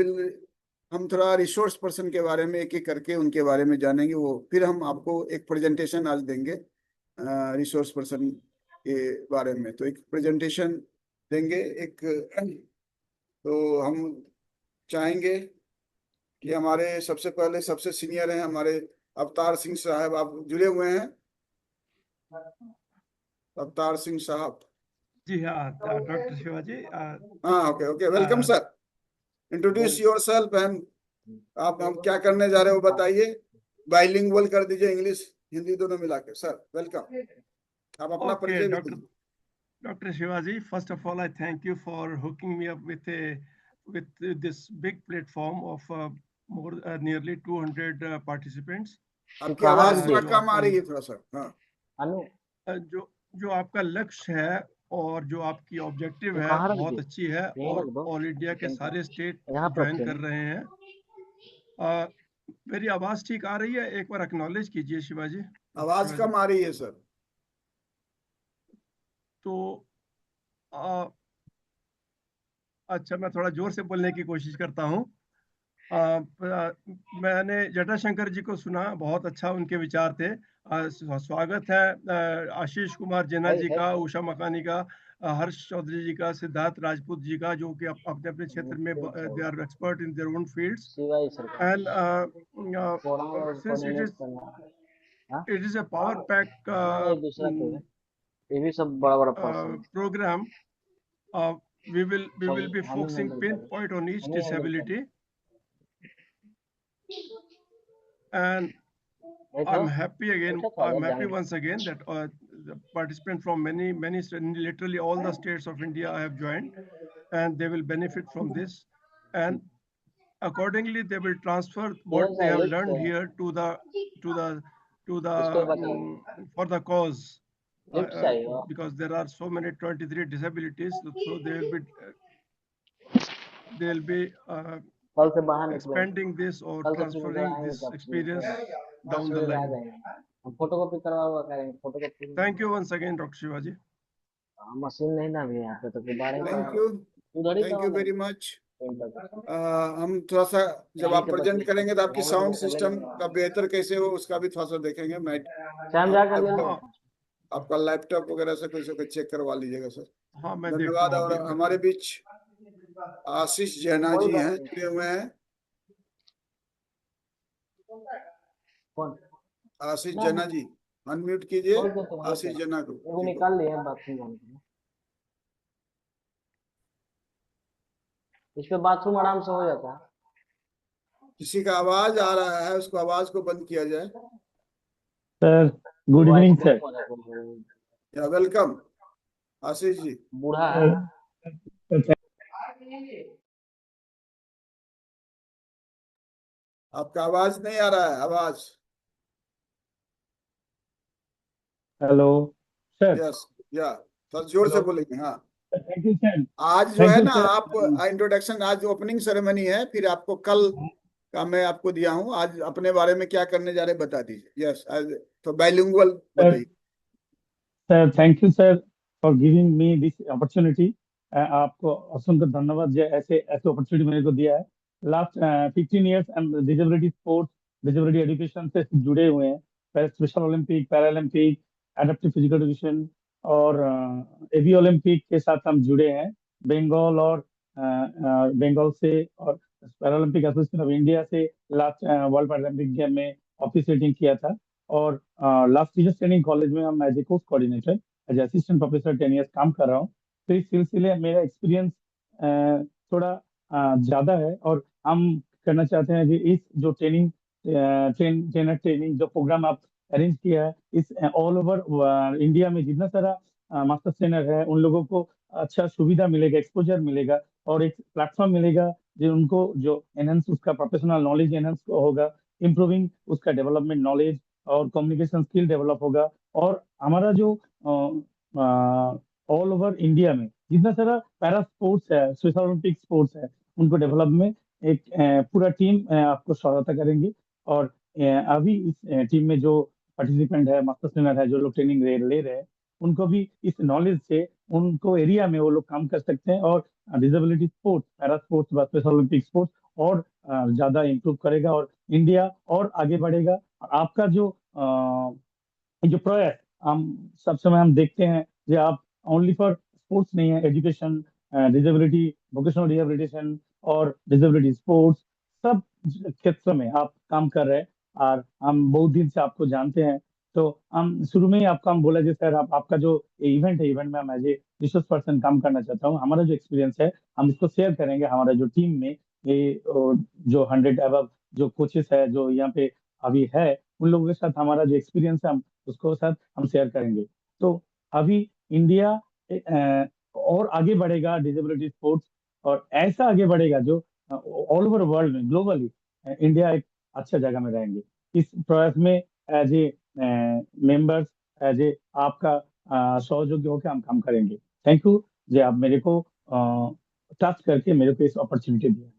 हम थोड़ा रिसोर्स पर्सन के बारे में एक एक करके उनके बारे में जानेंगे। वो फिर हम आपको एक प्रेजेंटेशन आज देंगे रिसोर्स पर्सन के बारे में। तो एक प्रेजेंटेशन देंगे एक। तो हम चाहेंगे कि हमारे सबसे पहले सबसे सीनियर हैं हमारे अवतार सिंह साहब। आप जुड़े हुए हैं अवतार सिंह साहब?
जी हाँ, डॉक्टर शिवाजी।
हाँ, okay, welcome sir. Introduce yourself and आप हम क्या करने जा रहे हो बताइए। बाइलिंगुअल कर दीजिए, इंग्लिश हिंदी दोनों मिला के। सर वेलकम, आप अपना परिचय दीजिए।
Dr. Shivaji, first of all, I thank you for hooking me up with this big platform of nearly 200 participants.
आपकी आवाज थोड़ा कम आ रही है थोड़ा सा। हाँ,
जो आपका लक्ष्य है और जो आपकी ऑब्जेक्टिव है बहुत अच्छी है, और ऑल इंडिया के सारे स्टेट ज्वाइन कर रहे हैं। मेरी आवाज ठीक आ रही है? एक बार एक्नॉलेज कीजिए शिवाजी।
आवाज कम आ रही है सर।
तो अच्छा, मैं थोड़ा जोर से बोलने की कोशिश करता हूँ। मैंने जटाशंकर जी को सुना, बहुत अच्छा उनके विचार थे। स्वागत है आशीष कुमार जेना जी का, उषा मकानी का, हर्ष चौधरी जी का, सिद्धार्थ राजपूत जी का, जो कि अपने अपने क्षेत्र में they are expert in their own fields. And since it is a power pack
ये भी सब बड़ा
program, we will be focusing pinpoint on each disability, and I'm happy once again that the participants from many literally all the states of India have joined, and they will benefit from this, and accordingly they will transfer what they have learned here to the for the cause. Because there are so many 23 disabilities, so they'll be expanding this or transferring this experience down the line. Thank you once again, Dr. Shivaji.
Thank you very much. हम थोड़ा सा जब आप present करेंगे तो आपकी sound system का बेहतर कैसे हो उसका भी थोड़ा सा देखेंगे। मैं आपका लैपटॉप वगैरह से कुछ चेक करवा लीजिएगा सर।
हाँ, मैं
धन्यवाद। और हमारे बीच आशीष जैना जी हैं, जुड़े हुए हैं। आशीष जैना जी अनम्यूट कीजिए आशीष जैना को।
निकाल लिया बाथरूम, इस पे बाथरूम आराम से हो जाता है।
किसी का आवाज आ रहा है, उसको आवाज को बंद किया जाए।
Sir good evening sir.
Welcome Ashish ji.
बूढ़ा है।
आपका आवाज नहीं आ रहा है, आवाज।
Hello sir.
यस, या थोड़ा जोर से बोलेंगे। हाँ,
थैंक यू सर।
आज जो है ना, आप इंट्रोडक्शन, आज ओपनिंग सेरेमनी है, फिर आपको कल का मैं आपको दिया हूँ। आज अपने बारे में क्या करने जा रहे बता दीजिए। यस, आज तो बाइलिंगुअल बताइए।
Sir thank you sir for giving me this opportunity आपको असंख्य धन्यवाद जो ऐसे ऐसे अपॉर्चुनिटी मेरे को दिया है। लास्ट 15 ईयर्स हम डिसेबिलिटी स्पोर्ट्स, डिसेबिलिटी एजुकेशन से जुड़े हुए हैं। Special Olympic, para Olympic, adaptive physical education और एवी ओलंपिक के साथ हम जुड़े हैं। बंगाल और बंगाल से और para olympic association of India से last world para olympic game में ऑफिसिएटिंग किया था। और लास्ट टीचर्स ट्रेनिंग कॉलेज में हम as a course coordinator, as assistant professor 10 years काम कर रहा हूँ। तो इस सिलसिले में मेरा एक्सपीरियंस थोड़ा ज्यादा है। और हम करना चाहते हैं कि इस जो ट्रेनर ट्रेनिंग जो प्रोग्राम आप अरेंज किया है, इस ऑल ओवर इंडिया में जितना सारा मास्टर ट्रेनर है उन लोगों को अच्छा सुविधा मिलेगा, एक्सपोजर मिलेगा और एक प्लेटफॉर्म मिलेगा जो उनको जो एनहेंस उसका प्रोफेशनल नॉलेज एनहेंस होगा, इम्प्रूविंग उसका डेवलपमेंट नॉलेज और कम्युनिकेशन स्किल डेवलप होगा। और हमारा जो ऑल ओवर इंडिया में जितना सारा पैरा स्पोर्ट्स है, स्पेशल ओलंपिक स्पोर्ट्स है, उनको डेवलप में एक पूरा टीम आपको सहायता करेंगे। और अभी इस टीम में जो पार्टिसिपेंट है, मास्टर ट्रेनर है, जो लोग ट्रेनिंग ले रहे हैं, उनको भी इस नॉलेज से उनको एरिया में वो लोग काम कर सकते हैं। और disability sports, para sports, special Olympic sports और ज्यादा इम्प्रूव करेगा और इंडिया और आगे बढ़ेगा। आपका जो प्रयास हम सब समय हम देखते हैं कि आप ओनली फॉर स्पोर्ट्स नहीं है, एजुकेशन, डिसेबिलिटी, वोकेशनल रिहेबिलिटेशन और डिसेबिलिटी स्पोर्ट्स, सब क्षेत्र में आप काम कर रहे हैं। और हम बहुत दिन से आपको जानते हैं। तो हम शुरू में ही आपको हम बोला जी सर आपका जो इवेंट है, इवेंट में हम एज ए रिसोर्स पर्सन काम करना चाहता हूँ। हमारा जो एक्सपीरियंस है हम इसको शेयर करेंगे हमारा जो टीम में। ये जो 100 अबव जो कोचेस है जो यहाँ पे अभी है, उन लोगों के साथ हमारा जो एक्सपीरियंस है हम उसको साथ हम शेयर करेंगे। तो अभी इंडिया और आगे बढ़ेगा डिसेबिलिटी स्पोर्ट्स, और ऐसा आगे बढ़ेगा जो ऑल ओवर वर्ल्ड में ग्लोबली इंडिया एक अच्छा जगह में रहेंगे। इस प्रयास में as a members, as a आपका सहयोगी होकर हम काम करेंगे। थैंक यू जो आप मेरे को टच करके मेरे को इस अपॉर्चुनिटी दिया।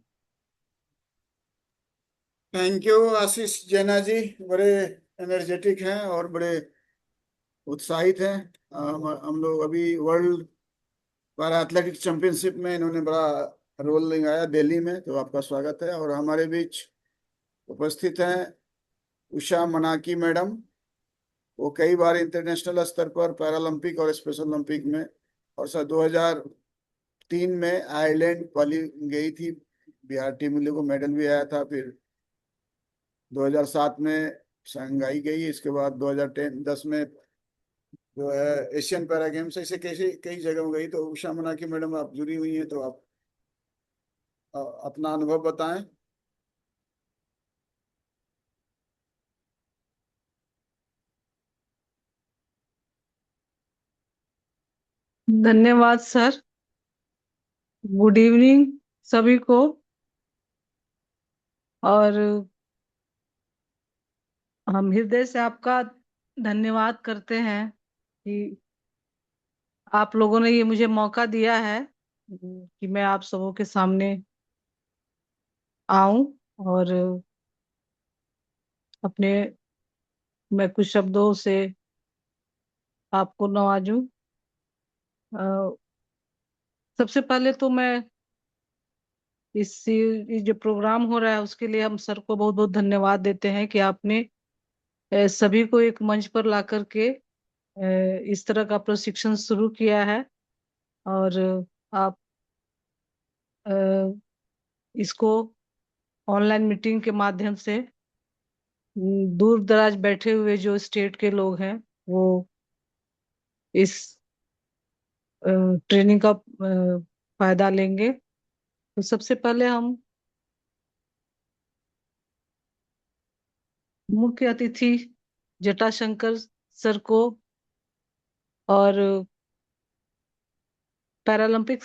थैंक यू आशीष जैना जी, बड़े एनर्जेटिक हैं और बड़े उत्साहित हैं। हम लोग अभी वर्ल्ड पैरा एथलेटिक्स चैंपियनशिप में इन्होंने बड़ा रोल निभाया दिल्ली में, तो आपका स्वागत है। और हमारे बीच उपस्थित हैं उषा मनाकी मैडम। वो कई बार इंटरनेशनल स्तर पर पैरालंपिक और स्पेशल ओलंपिक में, और सर 2003 में आयरलैंड वाली गई थी, बिहार टीम को मेडल भी आया था। फिर 2007 में शंघाई गई, इसके बाद 2010 में जो है एशियन पैरा गेम्स, ऐसे कैसे कई जगह गई। तो उषा मनाकी मैडम आप जुड़ी हुई हैं, तो आप अपना अनुभव बताएं।
धन्यवाद सर। गुड इवनिंग सभी को। और हम हृदय से आपका धन्यवाद करते हैं कि आप लोगों ने ये मुझे मौका दिया है कि मैं आप सबों के सामने आऊं और अपने मैं कुछ शब्दों से आपको नवाजूं। सबसे पहले तो मैं इस जो प्रोग्राम हो रहा है उसके लिए हम सर को बहुत बहुत धन्यवाद देते हैं कि आपने सभी को एक मंच पर ला करके इस तरह का प्रशिक्षण शुरू किया है। और आप इसको ऑनलाइन मीटिंग के माध्यम से दूर दराज बैठे हुए जो स्टेट के लोग हैं वो इस ट्रेनिंग का फायदा लेंगे। तो सबसे पहले हम मुख्य अतिथि जटाशंकर सर को और पैरालंपिक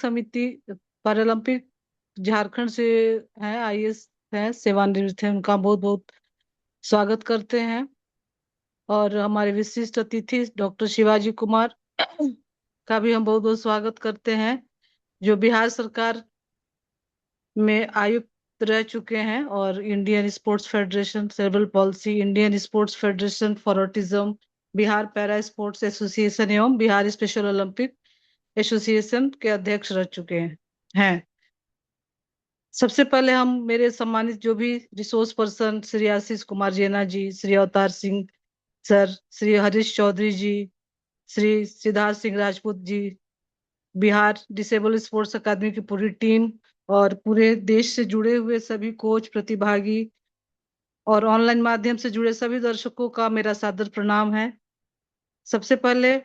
झारखंड से हैं, आईएएस हैं, सेवानिवृत्त हैं, उनका बहुत बहुत स्वागत करते हैं। और हमारे विशिष्ट अतिथि डॉक्टर शिवाजी कुमार का भी हम बहुत बहुत स्वागत करते हैं, जो बिहार सरकार में आयुक्त रह चुके हैं और Indian sports federation, cerebral palsy, Indian sports federation for autism, Bihar para sports association एवं बिहार स्पेशल ओलंपिक एसोसिएशन के अध्यक्ष रह चुके हैं। सबसे पहले हम मेरे सम्मानित जो भी रिसोर्स पर्सन श्री आशीष कुमार जेना जी, श्री अवतार सिंह सर, श्री हरीश चौधरी जी, Shri Siddharth Singh Rajput ji, Bihar disable sports academy की पूरी टीम और पूरे देश से जुड़े हुए सभी कोच, प्रतिभागी और ऑनलाइन माध्यम से जुड़े सभी दर्शकों का मेरा सादर प्रणाम है। सबसे पहले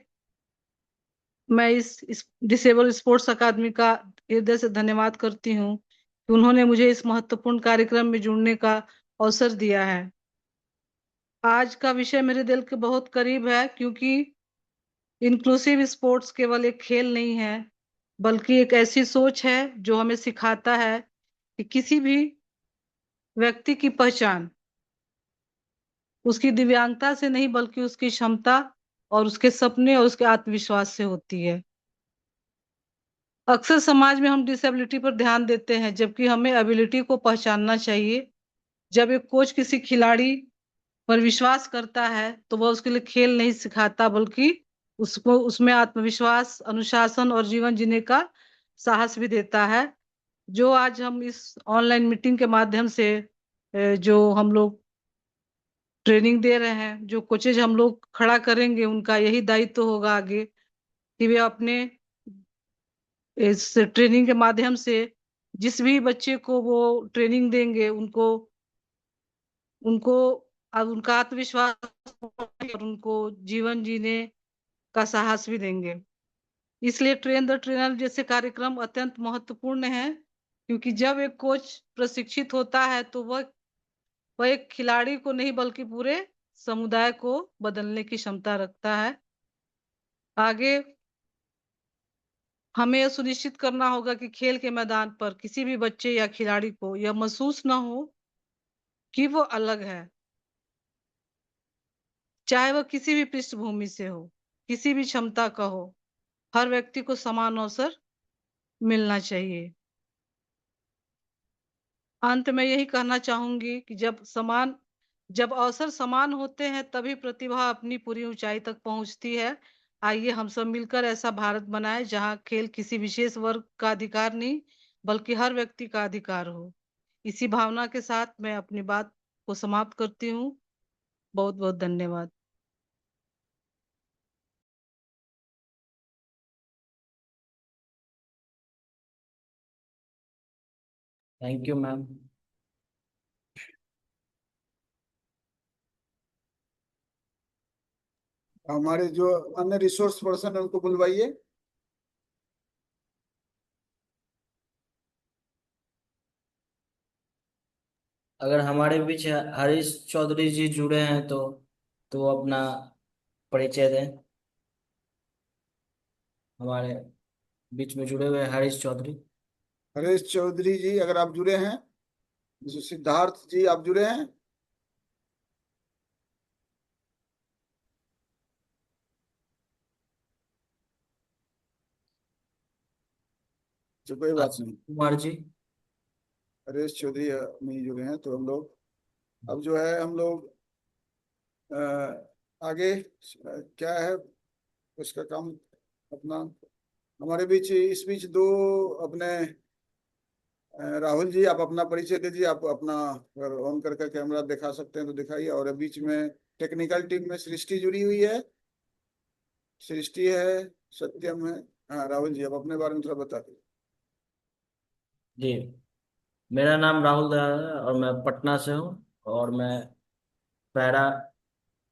मैं इस डिसेबल स्पोर्ट्स अकादमी का हृदय से धन्यवाद करती हूँ कि उन्होंने मुझे इस महत्वपूर्ण कार्यक्रम में जुड़ने का अवसर दिया है। आज का विषय मेरे दिल के बहुत करीब है, क्योंकि इंक्लूसिव स्पोर्ट्स केवल एक खेल नहीं है, बल्कि एक ऐसी सोच है जो हमें सिखाता है कि किसी भी व्यक्ति की पहचान उसकी दिव्यांगता से नहीं, बल्कि उसकी क्षमता और उसके सपने और उसके आत्मविश्वास से होती है। अक्सर समाज में हम डिसेबिलिटी पर ध्यान देते हैं, जबकि हमें एबिलिटी को पहचानना चाहिए। जब एक कोच किसी खिलाड़ी पर विश्वास करता है तो वह उसके लिए खेल नहीं सिखाता, बल्कि उसको उसमें आत्मविश्वास, अनुशासन और जीवन जीने का साहस भी देता है। जो आज हम इस ऑनलाइन मीटिंग के माध्यम से जो हम लोग ट्रेनिंग दे रहे हैं, जो कोचेज हम लोग खड़ा करेंगे, उनका यही दायित्व होगा आगे कि वे अपने इस ट्रेनिंग के माध्यम से जिस भी बच्चे को वो ट्रेनिंग देंगे, उनको उनको अब उनका आत्मविश्वास और उनको जीवन जीने का साहस भी देंगे। इसलिए ट्रेन द ट्रेनर जैसे कार्यक्रम अत्यंत महत्वपूर्ण है, क्योंकि जब एक कोच प्रशिक्षित होता है तो वह एक खिलाड़ी को नहीं, बल्कि पूरे समुदाय को बदलने की क्षमता रखता है। आगे हमें यह सुनिश्चित करना होगा कि खेल के मैदान पर किसी भी बच्चे या खिलाड़ी को यह महसूस न हो कि वो अलग है, चाहे वह किसी भी पृष्ठभूमि से हो, किसी भी क्षमता का हो। हर व्यक्ति को समान अवसर मिलना चाहिए। अंत में यही कहना चाहूंगी कि जब अवसर समान होते हैं, तभी प्रतिभा अपनी पूरी ऊंचाई तक पहुंचती है। आइए हम सब मिलकर ऐसा भारत बनाएं जहां खेल किसी विशेष वर्ग का अधिकार नहीं, बल्कि हर व्यक्ति का अधिकार हो। इसी भावना के साथ मैं अपनी बात को समाप्त करती हूँ। बहुत बहुत धन्यवाद।
Thank you ma'am.
हमारे जो अन्य रिसोर्स पर्सन है उनको बुलवाइए।
अगर हमारे बीच हरीश चौधरी जी जुड़े हैं तो वो अपना परिचय दें। हमारे बीच में जुड़े हुए हैं हरीश चौधरी।
हरीश चौधरी जी अगर आप जुड़े हैं, सिद्धार्थ जी आप जुड़े हैं? तो कोई बात नहीं,
कुमार जी।
हरीश चौधरी नहीं जुड़े हैं, तो हम लोग अब जो है हम लोग आगे क्या है उसका काम अपना। हमारे बीच इस बीच दो अपने राहुल जी, आप अपना परिचय दीजिए। आप अपना अगर ऑन करके कैमरा दिखा सकते हैं तो दिखाइए। और बीच में टेक्निकल टीम में सृष्टि जुड़ी हुई है, सृष्टि है, सत्यम है। हाँ राहुल जी, आप अपने बारे में थोड़ा बता दीजिए।
जी, मेरा नाम राहुल दयाल है और मैं पटना से हूँ, और मैं पैरा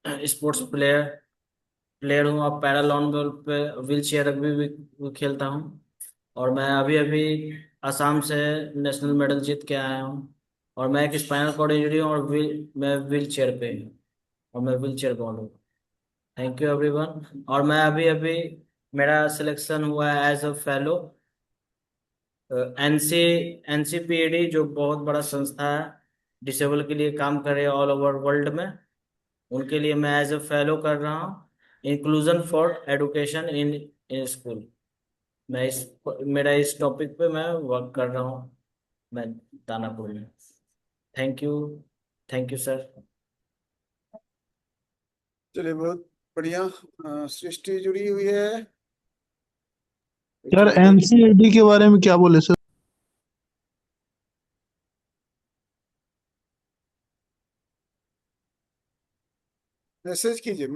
स्पोर्ट्स प्लेयर हूँ। और पैरा लॉन बॉल पे व्हील चेयर रग्बी भी खेलता हूँ। और मैं अभी अभी असम से नेशनल मेडल जीत के आया हूँ। और मैं एक स्पाइनल कॉर्ड इंजरी हूँ, और मैं व्हील चेयर पे हूँ, और मैं व्हील चेयर बॉल हूँ। Thank you everyone. और मैं अभी अभी मेरा सिलेक्शन हुआ है एज अ फेलो एनसीपीएडी, जो बहुत बड़ा संस्था है डिसेबल के लिए काम करे ऑल ओवर वर्ल्ड में। उनके लिए मैं एज अ फेलो कर रहा हूँ, inclusion for education in school. मेरा इस टॉपिक पे मैं वर्क कर रहा हूँ, मैं दानापुर में। Thank you. Thank you sir.
चलिए बहुत बढ़िया। सृष्टि जुड़ी हुई है,
यार एनसीईआरटी के बारे में क्या बोले सर?
मैसेज कीजिए,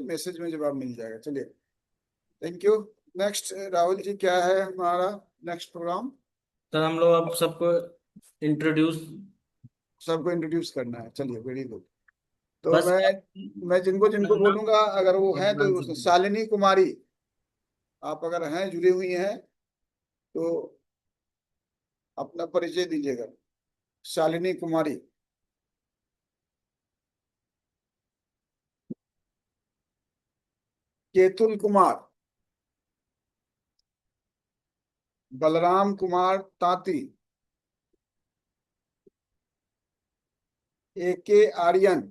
मैसेज में जवाब मिल जाएगा। चलिए, thank you. Next Rahul ji, क्या है हमारा नेक्स्ट प्रोग्राम?
सर हम लोग अब सबको इंट्रोड्यूस
सबको इंट्रोड्यूस करना है। चलिए, वेरी गुड। तो
बस
मैं जिनको जिनको बोलूंगा, अगर वो हैं तो शालिनी कुमारी, आप अगर हैं, जुड़ी हुई हैं, तो अपना परिचय दीजिएगा। Shalini Kumari. Ketul Kumar. Balram Kumar Tanti. AK Aryan.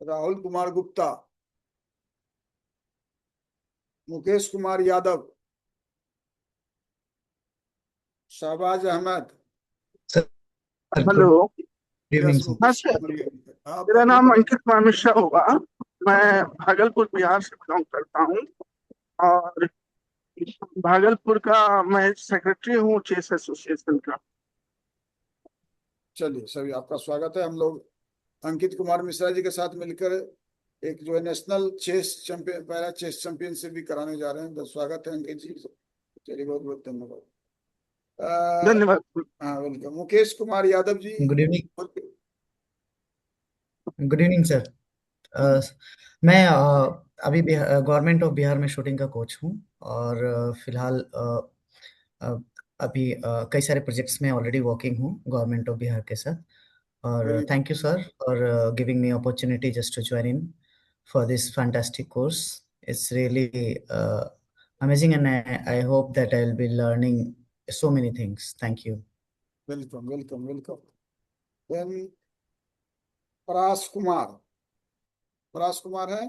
Rahul Kumar Gupta. Mukesh Kumar Yadav. Shahbaz Ahmed.
Hello.
Yes,
हाँ सर, मेरा नाम अंकित कुमार मिश्रा होगा। मैं भागलपुर बिहार से बिलोंग करता हूँ और भागलपुर का मैं सेक्रेटरी हूँ चेस एसोसिएशन का।
चलिए, सभी आपका स्वागत है। हम लोग अंकित कुमार मिश्रा जी के साथ मिलकर एक जो है national chess champion, para chess championship भी कराने जा रहे हैं। तो स्वागत है अंकित जी। चलिए, बहुत बहुत धन्यवाद।
धन्यवाद।
हाँ, welcome. Mukesh Kumar Yadav ji.
Good evening. Good evening sir. मैं अभी गवर्नमेंट ऑफ बिहार में शूटिंग का कोच हूँ और फिलहाल अभी कई सारे प्रोजेक्ट्स में ऑलरेडी वर्किंग हूँ गवर्नमेंट ऑफ बिहार के साथ। और thank you sir for giving me opportunity just to join in for this fantastic course. It's really amazing and I hope that I will be learning so many things. Thank you.
Welcome welcome welcome. Then Paras Kumar. Paras Kumar है।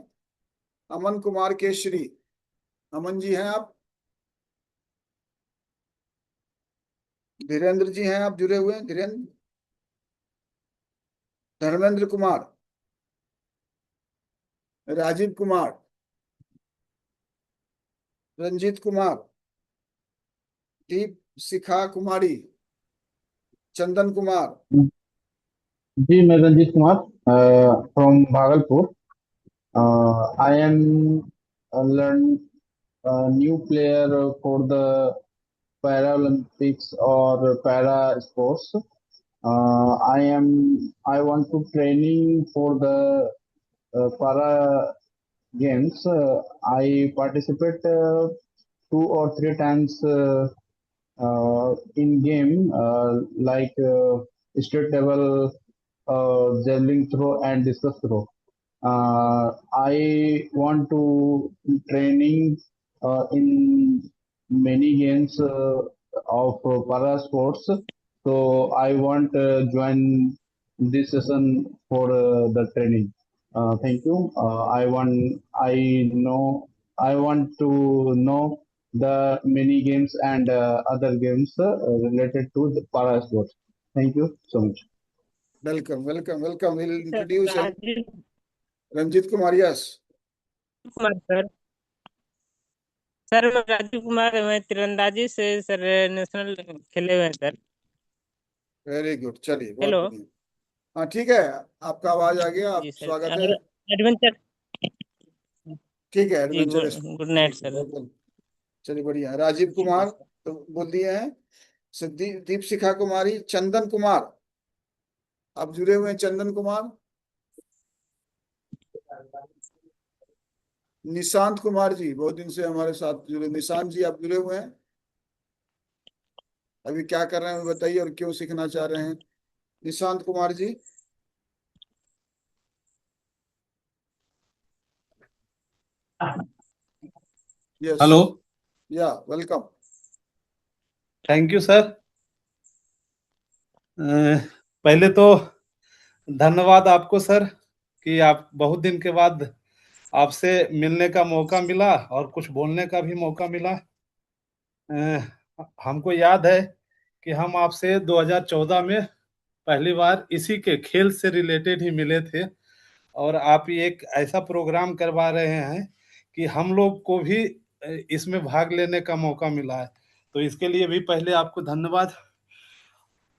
अमन कुमार केशरी। अमन जी हैं आप? धीरेन्द्र जी हैं आप जुड़े हुए हैं? धीरेन्द्र। धर्मेंद्र कुमार। राजीव कुमार। रंजीत कुमार। दीप शिखा कुमारी। चंदन कुमार।
जी, मैं Ranjit Kumar from Bhagalpur. I am learn new player for the Paralympics or para sports. I want to training for the para games. I participate 2 or 3 times in game like state level javelin throw and discus throw. I want to training in many games of para sports. So I want join this session for the training. Thank you. I want to know the many games and other games related to the para sports. Thank you so much.
Welcome, welcome, welcome. We'll introduce Ranjit Kumar. Yes.
Kumar sir. Sir मैं राजीव कुमार, मैं तीरंदाजी से sir national खेले हुए हैं sir.
Very good. चलिए, बहुत
hello.
बढ़िया। हाँ, ठीक है, आपका आवाज आ गया। आप स्वागत है।
एडवेंचर।
ठीक है,
जी,
एडवेंचर।
Good night sir.
चलिए, बढ़िया। राजीव कुमार तो बोल दिए हैं। दीप शिखा कुमारी। चंदन कुमार, आप जुड़े हुए हैं? चंदन कुमार। निशांत कुमार जी, बहुत दिन से हमारे साथ जुड़े। निशांत जी, आप जुड़े हुए हैं? अभी क्या कर रहे हैं बताइए, और क्यों सीखना चाह रहे हैं? निशांत कुमार जी। यस।
हेलो।
या, वेलकम।
Thank you sir. पहले तो धन्यवाद आपको सर कि आप बहुत दिन के बाद आपसे मिलने का मौका मिला और कुछ बोलने का भी मौका मिला। हमको याद है कि हम आपसे 2014 में पहली बार इसी के खेल से रिलेटेड ही मिले थे और आप ये एक ऐसा प्रोग्राम करवा रहे हैं कि हम लोग को भी इसमें भाग लेने का मौका मिला है। तो इसके लिए भी पहले आपको धन्यवाद।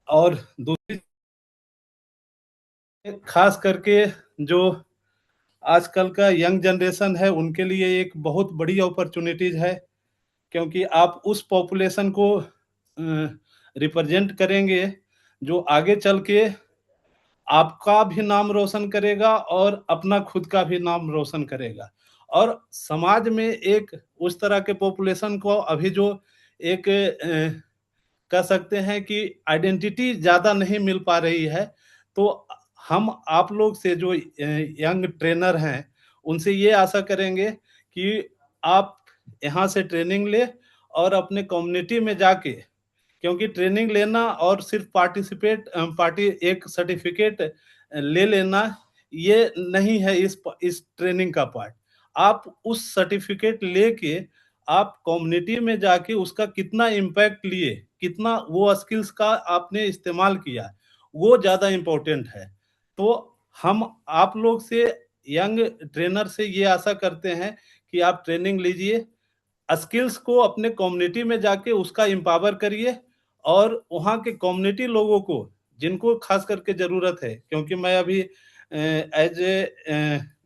और दूसरी खास करके जो आजकल का यंग जनरेशन है उनके लिए एक बहुत बड़ी अपॉर्चुनिटीज है, क्योंकि आप उस पॉपुलेशन को रिप्रेजेंट करेंगे जो आगे चल के आपका भी नाम रोशन करेगा और अपना खुद का भी नाम रोशन करेगा। और समाज में एक उस तरह के पॉपुलेशन को अभी जो एक कह सकते हैं कि आइडेंटिटी ज्यादा नहीं मिल पा रही है, तो हम आप लोग से जो यंग ट्रेनर हैं उनसे ये आशा करेंगे कि आप यहाँ से ट्रेनिंग ले और अपने कम्युनिटी में जाके, क्योंकि ट्रेनिंग लेना और सिर्फ पार्टी एक सर्टिफिकेट ले लेना ये नहीं है इस ट्रेनिंग का पार्ट। आप उस सर्टिफिकेट लेके आप कम्युनिटी में जाके उसका कितना इम्पैक्ट लिए, कितना वो स्किल्स का आपने इस्तेमाल किया, वो ज्यादा इम्पोर्टेंट है। तो हम आप लोग से यंग ट्रेनर से ये आशा करते हैं कि आप ट्रेनिंग लीजिए, स्किल्स को अपने कम्युनिटी में जाके उसका एम्पावर करिए और वहाँ के कम्युनिटी लोगों को जिनको खास करके जरूरत है, क्योंकि मैं अभी एज ए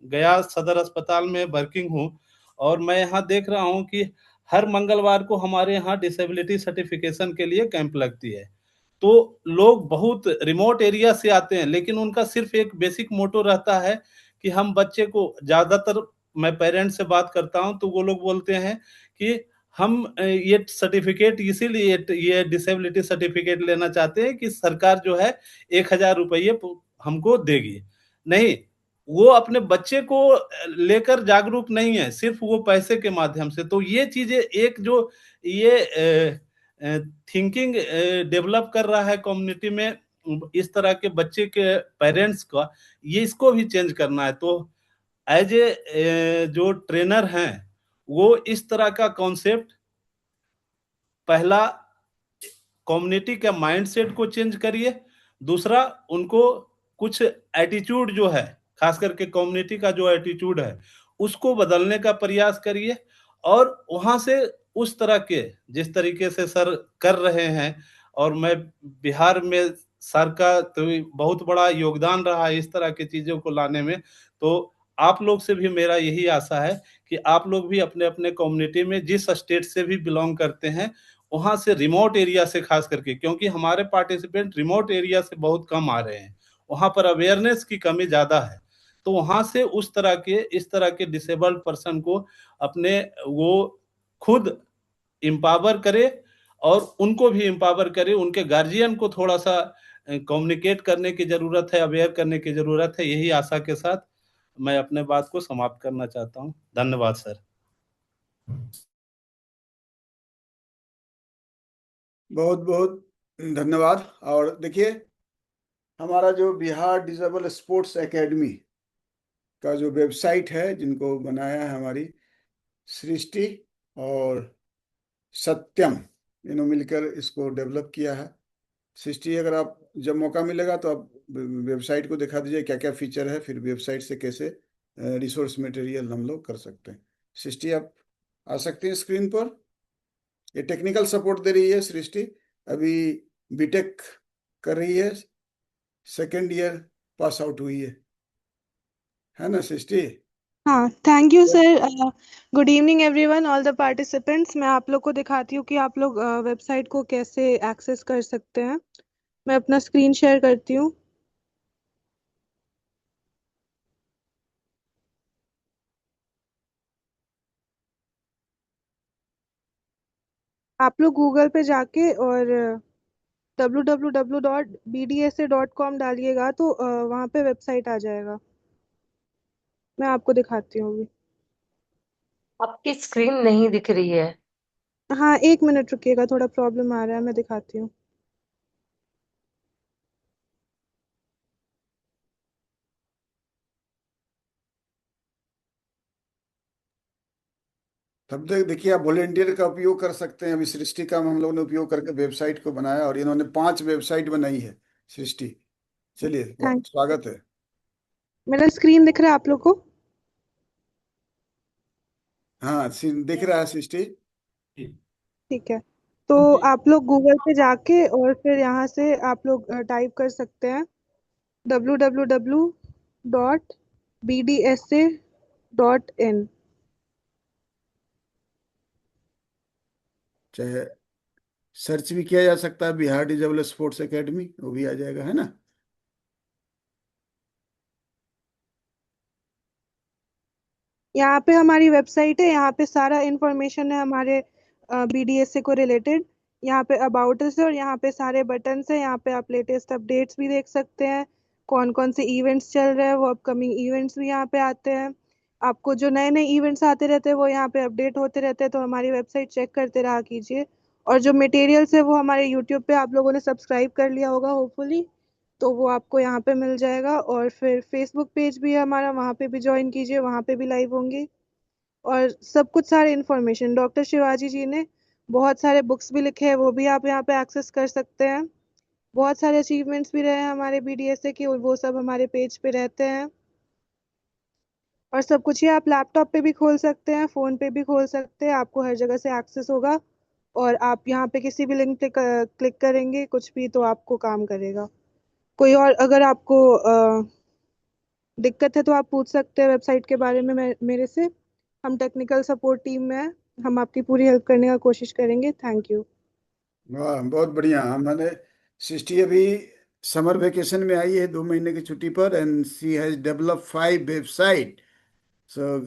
गया सदर अस्पताल में वर्किंग हूँ और मैं यहाँ देख रहा हूँ कि हर मंगलवार को हमारे यहाँ डिसेबिलिटी सर्टिफिकेशन के लिए कैंप लगती है। तो लोग बहुत रिमोट एरिया से आते हैं, लेकिन उनका सिर्फ एक बेसिक मोटो रहता है कि हम बच्चे को, ज्यादातर मैं पेरेंट्स से बात करता हूं तो वो लोग बोलते हैं कि हम ये सर्टिफिकेट इसीलिए ये डिसेबिलिटी सर्टिफिकेट लेना चाहते हैं कि सरकार जो है 1,000 रुपये हमको देगी। नहीं, वो अपने बच्चे को लेकर जागरूक नहीं है, सिर्फ वो पैसे के माध्यम से। तो ये चीजें एक जो ये थिंकिंग डेवलप कर रहा है कम्युनिटी में इस तरह के बच्चे के पेरेंट्स का, ये इसको भी चेंज करना है। तो एज ए जो ट्रेनर हैं वो इस तरह का कॉन्सेप्ट, पहला कम्युनिटी के माइंडसेट को चेंज करिए, दूसरा उनको कुछ एटीट्यूड जो है, खास करके कम्युनिटी का जो एटीट्यूड है उसको बदलने का प्रयास करिए। और वहां से उस तरह के जिस तरीके से सर कर रहे हैं, और मैं बिहार में सर का तो बहुत बड़ा योगदान रहा है इस तरह की चीजों को लाने में, तो आप लोग से भी मेरा यही आशा है कि आप लोग भी अपने अपने कम्युनिटी में जिस स्टेट से भी बिलोंग करते हैं वहां से, रिमोट एरिया से खास करके, क्योंकि हमारे पार्टिसिपेंट रिमोट एरिया से बहुत कम आ रहे हैं, वहां पर अवेयरनेस की कमी ज्यादा है, तो वहां से उस तरह के इस तरह के डिसेबल्ड पर्सन को अपने वो खुद एम्पावर करे और उनको भी एम्पावर करे। उनके गार्जियन को थोड़ा सा कम्युनिकेट करने की जरूरत है, अवेयर करने की जरूरत है। यही आशा के साथ मैं अपने बात को समाप्त करना चाहता हूँ। धन्यवाद सर।
बहुत बहुत धन्यवाद। और देखिए, हमारा जो बिहार डिसेबल स्पोर्ट्स एकेडमी का जो वेबसाइट है, जिनको बनाया है हमारी सृष्टि और सत्यम, इन्हों मिलकर इसको डेवलप किया है। सृष्टि, अगर आप जब मौका मिलेगा तो आप वेबसाइट को दिखा दीजिए क्या क्या फीचर है, फिर वेबसाइट से कैसे रिसोर्स मटेरियल हम लोग कर सकते हैं। सृष्टि, आप आ सकते हैं स्क्रीन पर। ये टेक्निकल सपोर्ट दे रही है सृष्टि, अभी बीटेक कर रही है, सेकेंड ईयर पास आउट हुई है ना सृष्टि?
हाँ, thank you sir. Good evening everyone, all the participants. मैं आप लोग को दिखाती हूँ कि आप लोग वेबसाइट को कैसे एक्सेस कर सकते हैं। मैं अपना स्क्रीन शेयर करती हूँ। आप लोग गूगल पे जाके और www.bdsa.com डालिएगा तो वहाँ पे वेबसाइट आ जाएगा। मैं आपको दिखाती हूँ अभी।
आपकी स्क्रीन नहीं दिख रही है।
हाँ, 1 मिनट रुकिएगा, थोड़ा प्रॉब्लम आ रहा है, मैं दिखाती हूँ।
तब तक देखिए, आप वॉलेंटियर का उपयोग कर सकते हैं। अभी सृष्टि का हम लोगों ने उपयोग करके वेबसाइट को बनाया और इन्होंने 5 वेबसाइट बनाई है सृष्टि। चलिए, स्वागत है।
मेरा स्क्रीन दिख रहा है आप लोग को?
हाँ दिख रहा है सृष्टि।
ठीक है, तो आप लोग गूगल पे जाके और फिर यहाँ से आप लोग टाइप कर सकते हैं www.bdsa.in।
चाहे सर्च भी किया जा सकता है बिहार डिजेबल स्पोर्ट्स एकेडमी, वो भी आ जाएगा, है ना।
यहाँ पे हमारी वेबसाइट है, यहाँ पे सारा इंफॉर्मेशन है हमारे BDSA को रिलेटेड। यहाँ पे अबाउट अस है और यहाँ पे सारे बटन्स है। यहाँ पे आप लेटेस्ट अपडेट्स भी देख सकते हैं, कौन कौन से इवेंट्स चल रहे हैं, वो अपकमिंग इवेंट्स भी यहाँ पे आते हैं। आपको जो नए नए इवेंट्स आते रहते हैं वो यहाँ पे अपडेट होते रहते हैं, तो हमारी वेबसाइट चेक करते रहा कीजिए। और जो मटेरियल्स है वो हमारे यूट्यूब पे आप लोगों ने सब्सक्राइब कर लिया होगा होपफुली, तो वो आपको यहाँ पे मिल जाएगा। और फिर फेसबुक पेज भी है हमारा, वहाँ पे भी ज्वाइन कीजिए, वहाँ पे भी लाइव होंगे। और सब कुछ सारे इन्फॉर्मेशन डॉक्टर शिवाजी जी ने बहुत सारे बुक्स भी लिखे हैं, वो भी आप यहाँ पे एक्सेस कर सकते हैं। बहुत सारे अचीवमेंट्स भी रहे हैं हमारे BDSA के, वो सब हमारे पेज पे रहते हैं। और सब कुछ ही आप लैपटॉप पे भी खोल सकते हैं, फोन पे भी खोल सकते हैं, आपको हर जगह से एक्सेस होगा। और आप यहाँ पे किसी भी लिंक पे क्लिक करेंगे कुछ भी, तो आपको काम करेगा। कोई और अगर आपको दिक्कत है तो आप पूछ सकते हैं वेबसाइट के बारे में मेरे से। हम टेक्निकल सपोर्ट टीम में हैं, हम आपकी पूरी हेल्प करने का कोशिश करेंगे। Thank you.
वाह, बहुत बढ़िया। हमारे सृष्टि अभी समर वेकेशन में आई है 2 महीने की छुट्टी पर, and she has develop 5 website. So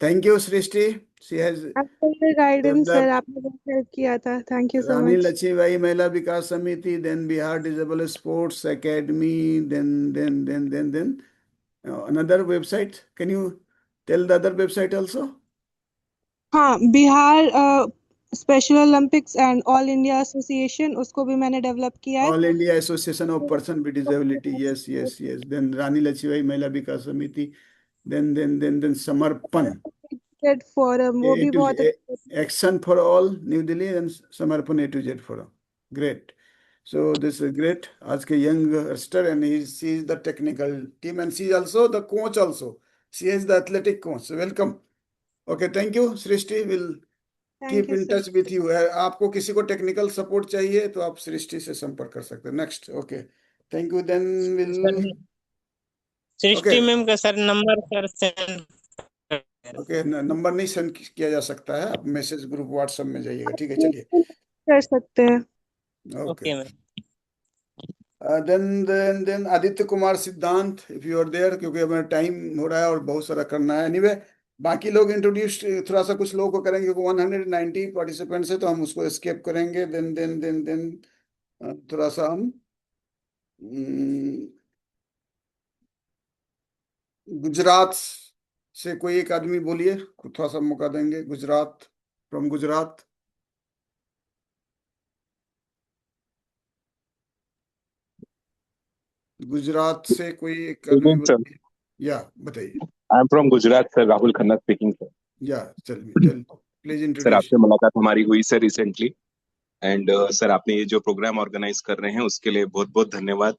thank you Srishti. She has
आपका गाइडेंस सर,
डेवलप्ड
आपने बहुत हेल्प किया था, thank you so
Rani
much.
Laxmibai Mahila Vikas Samiti, then Bihar disable sports academy, then another website. Can you tell the other website also?
हाँ, Bihar special Olympics and all India association, उसको भी मैंने develop किया है।
All India Association of Person with Disability. Yes, yes, yes. Then Rani Laxmibai Mahila Vikas Samiti. Then Samarpan.
Forum वो
A
भी
to
बहुत
Z,
अच्छा।
Action for All, New Delhi, and Samarpan A to Z Forum. Great. So this is great. Ask a youngster, and she is the technical team, and she is also the coach also. She is the athletic coach. So welcome. Okay, thank you. Srishti will
thank
keep
you
in
sir.
Touch with you. आपको किसी को technical support चाहिए तो आप सृष्टि से संपर्क कर सकते हैं। Next. Okay, thank you. Then will
sir
okay
Srishti ma'am का sir number sir send
okay number नहीं सेंड किया जा सकता है, आप मैसेज ग्रुप व्हाट्सएप में जाइएगा। ठीक है, चलिए।
कर सकते हैं।
Okay,
okay ma'am.
Then Aditya Kumar Siddhant, if you are there, क्योंकि हमें टाइम हो रहा है और बहुत सारा करना है। एनीवे, बाकी लोग इंट्रोड्यूस थोड़ा सा कुछ लोगों को करेंगे, क्योंकि 190 पार्टिसिपेंट्स है तो हम उसको स्केप करेंगे। देन थोड़ा सा हम गुजरात से कोई एक आदमी बोलिए, थोड़ा सा मौका देंगे। गुजरात, फ्रॉम गुजरात। गुजरात से कोई एक आदमी
Sir,
बोलिए, या बताइए।
I'm from Gujarat, sir. Rahul Khanna speaking, sir.
या टेल प्लीज
सर
इंट्रोड्यूस।
आपसे मुलाकात हमारी हुई सर रिसेंटली, एंड सर आपने ये जो प्रोग्राम ऑर्गेनाइज कर रहे हैं उसके लिए बहुत बहुत धन्यवाद।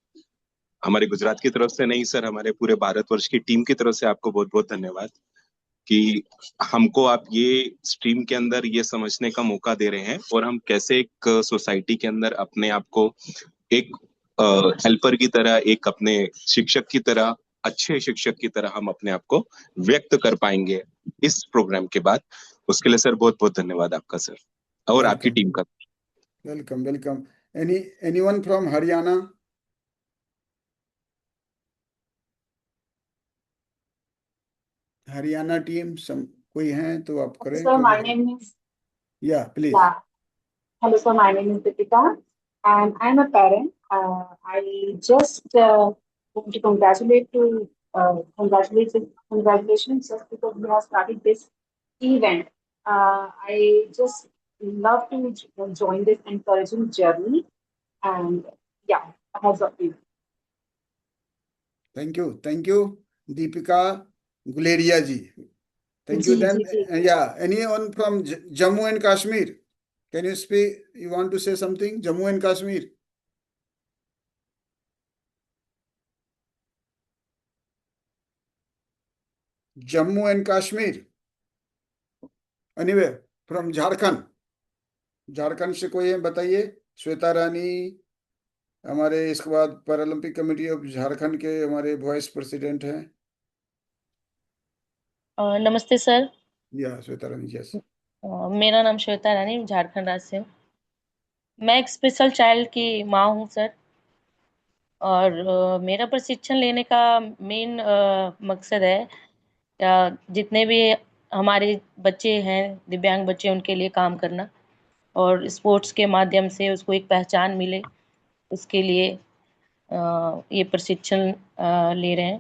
हमारे गुजरात की तरफ से नहीं सर, हमारे पूरे भारतवर्ष की टीम की तरफ से आपको बहुत बहुत धन्यवाद कि हमको आप ये स्ट्रीम के अंदर ये समझने का मौका दे रहे हैं और हम कैसे एक सोसाइटी के अंदर अपने आप को एक हेल्पर की तरह, एक अपने शिक्षक की तरह, अच्छे शिक्षक की तरह हम अपने आप को व्यक्त कर पाएंगे इस प्रोग्राम के बाद। उसके लिए सर बहुत बहुत धन्यवाद आपका सर और आपकी
वेलकम
टीम का।
Welcome welcome. Anyone from Haryana? Haryana team कोई है तो आप करें,
Sir, my
क्योंकि
name is
या please.
yeah. Hello, sir. My name is Deepika, and I'm a parent. I just want to congratulations just because we have started this event. I just love to join this encouraging journey, and yeah, how's up to you?
Thank you Deepika Guleria ji. Thank you.
Ji
then
ji ji
या anyone from Jammu and Kashmir? Can you speak, you want to say something? Jammu and Kashmir? Jammu and Kashmir? Anyway from Jharkhand, Jharkhand से कोई है बताइए। श्वेता रानी हमारे, इसके बाद Paralympic committee of Jharkhand के हमारे वाइस प्रेसिडेंट हैं।
नमस्ते सर।
या श्वेता रानी, यस।
मेरा नाम श्वेता रानी, झारखंड राज्य से हूँ। मैं एक स्पेशल चाइल्ड की माँ हूँ सर, और मेरा प्रशिक्षण लेने का मेन मकसद है जितने भी हमारे बच्चे हैं, दिव्यांग बच्चे, उनके लिए काम करना, और स्पोर्ट्स के माध्यम से उसको एक पहचान मिले, उसके लिए ये प्रशिक्षण ले रहे हैं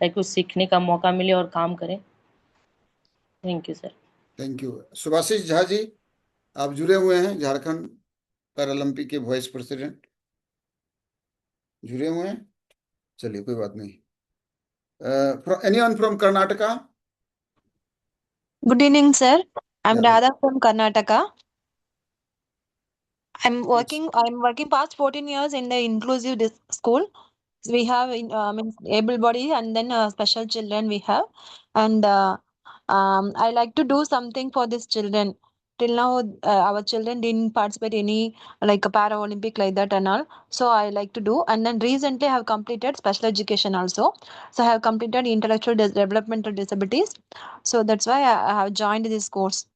ताकि उस सीखने का मौका मिले और काम करें। Thank you sir.
Thank you. Subhashish Jha ji, आप जुड़े हुए हैं, झारखंड पैरालंपिक के वाइस प्रेसिडेंट जुड़े हुए हैं। चलिए कोई बात नहीं। Anyone from Karnataka?
Good evening, sir. I'm
Yeah.
Radha from Karnataka. I'm working past 14 years in the inclusive school. We have means able body and then special children we have, and I like to do something for these children. Till now, our children didn't participate any like a para Olympic like that and all. So I like to do, and then recently I have completed special education also. So I have completed intellectual developmental disabilities. So that's why I have joined this course.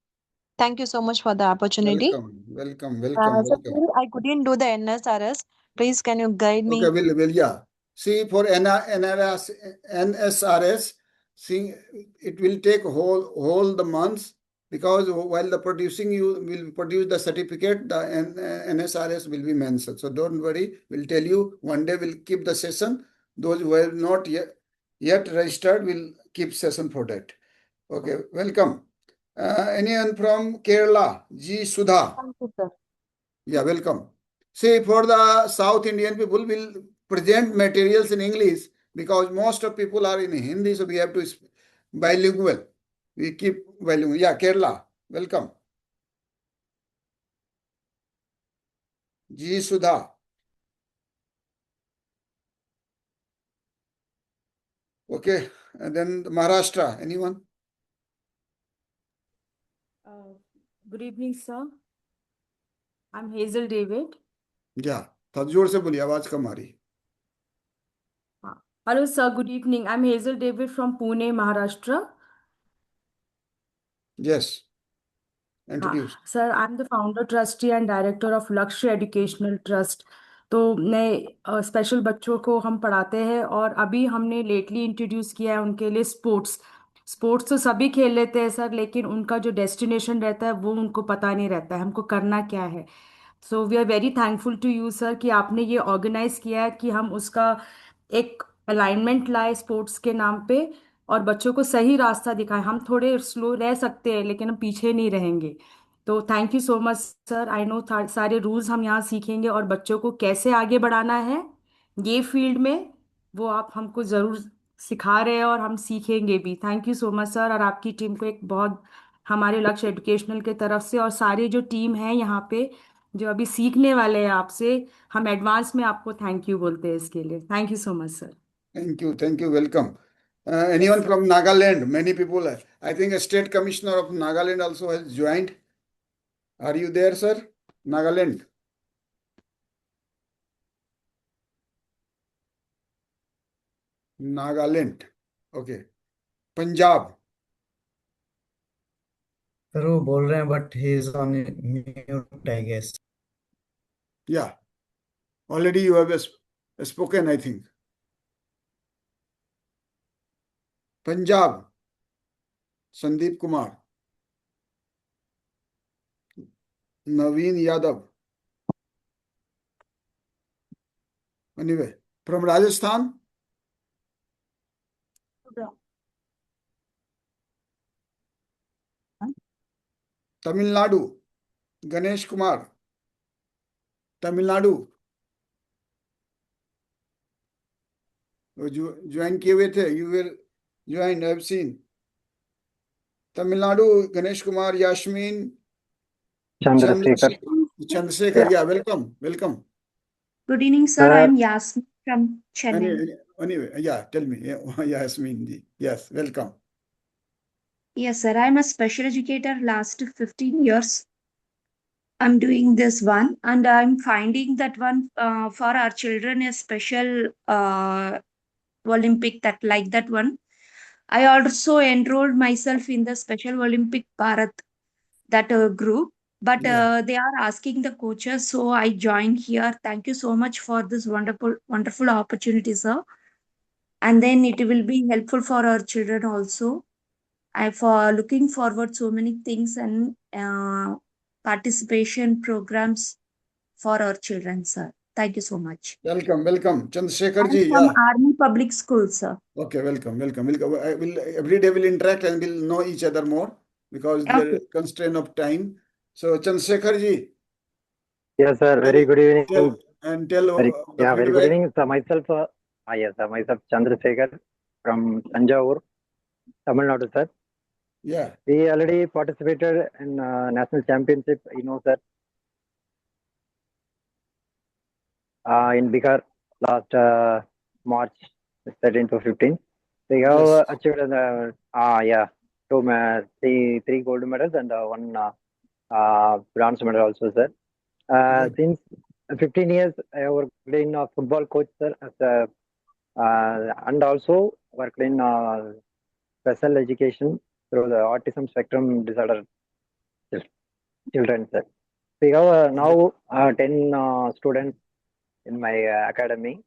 Thank you so much for the opportunity.
Welcome.
So still I couldn't do the NSRS. Please, can you guide me?
Okay, will yeah. See, for NSRS, see, it will take whole the months, because while the producing, you will produce the certificate, the NSRS will be mentioned. So don't worry, we'll tell you one day. We'll keep the session. Those who have not yet registered will keep session for that. Okay, welcome. Anyone from Kerala? G. Sudha.
Thank you, sir.
Yeah, welcome. See, for the South Indian people, will present materials in English because most of people are in Hindi, so we have to bilingual. We keep bilingual. Yeah, Kerala, welcome. G. Sudha. Okay, and then Maharashtra, anyone?
Good evening, sir. I'm Hazel David.
Yeah, थोड़ा जोर से बोलिए, आवाज कम आ रही।
Hello, sir. Good evening. I'm Hazel David from Pune, Maharashtra.
Yes. Introduce.
Sir, I'm the founder, trustee and director of Lakshya Educational Trust. तो नए special बच्चों को हम पढ़ाते हैं, और अभी हमने लेटली इंट्रोड्यूस किया है उनके लिए स्पोर्ट्स तो सभी खेल लेते हैं सर, लेकिन उनका जो डेस्टिनेशन रहता है वो उनको पता नहीं रहता है, हमको करना क्या है। So we are very thankful to you sir कि आपने ये ऑर्गेनाइज किया है कि हम उसका एक अलाइनमेंट लाए स्पोर्ट्स के नाम पे, और बच्चों को सही रास्ता दिखाएं। हम थोड़े स्लो रह सकते हैं, लेकिन हम पीछे नहीं रहेंगे। तो thank you so much sir. I know सारे रूल्स हम यहाँ सीखेंगे, और बच्चों को कैसे आगे बढ़ाना है ये फील्ड में, वो आप हमको ज़रूर सिखा रहे हैं, और हम सीखेंगे भी। Thank you so much sir, और आपकी टीम को एक बहुत, हमारे लक्ष्य एजुकेशनल के तरफ से और सारी जो टीम है यहाँ पे जो अभी सीखने वाले हैं आपसे, हम एडवांस में आपको थैंक यू बोलते हैं इसके लिए। Thank you so much sir.
Thank you, welcome. Anyone from Nagaland? Many people, I think a state commissioner of Nagaland also has joined. Are you there, sir? Nagaland. Nagaland. Okay. Punjab.
Sir वो बोल रहे हैं but he is on mute I guess.
Yeah. Already you have spoken, I think. Punjab. Sandeep Kumar. Naveen Yadav. Anyway, from Rajasthan. Tamil Nadu. Ganesh Kumar. Tamil Nadu. जो join किए हुए थे, you will join, I have seen. Tamil Nadu, Ganesh Kumar, Yasmin, Chandrashekhar, या welcome.
Good evening, sir. I'm Yasmin from Chennai.
Anyway, yeah, tell me, Yasmin ji, yes, welcome.
Yes, sir. I'm a special educator last 15 years. I'm doing this one, and I'm finding that one for our children a special Olympic that like that one. I also enrolled myself in the Special Olympic Bharat that group, but
Yeah.
they are asking the coaches, so I joined here. Thank you so much for this wonderful opportunity, sir. And then it will be helpful for our children also. I for looking forward so many things and participation programs for our children, sir. Thank you so much.
Welcome, welcome. Chandrasekhar
I'm
ji,
from
yeah.
Army Public School, sir.
Okay, welcome, welcome. I will every day will interact and we'll know each other more because there
Okay.
constraint of time. So Chandrasekhar ji,
Yes, sir. Very good evening.
tell
Very,
the
yeah, very good
feedback.
evening. So myself, myself Chandrasekhar from Tanjavur, Tamil Nadu, sir.
Yeah.
We already participated in national championship, sir. In Bihar last March 13 to 15. We have
Yes.
achieved three gold medals and one bronze medal also, sir. Since 15 years, I worked in football coach, sir, and also worked in special education through the autism spectrum disorder children, sir. We have now 10 students in my academy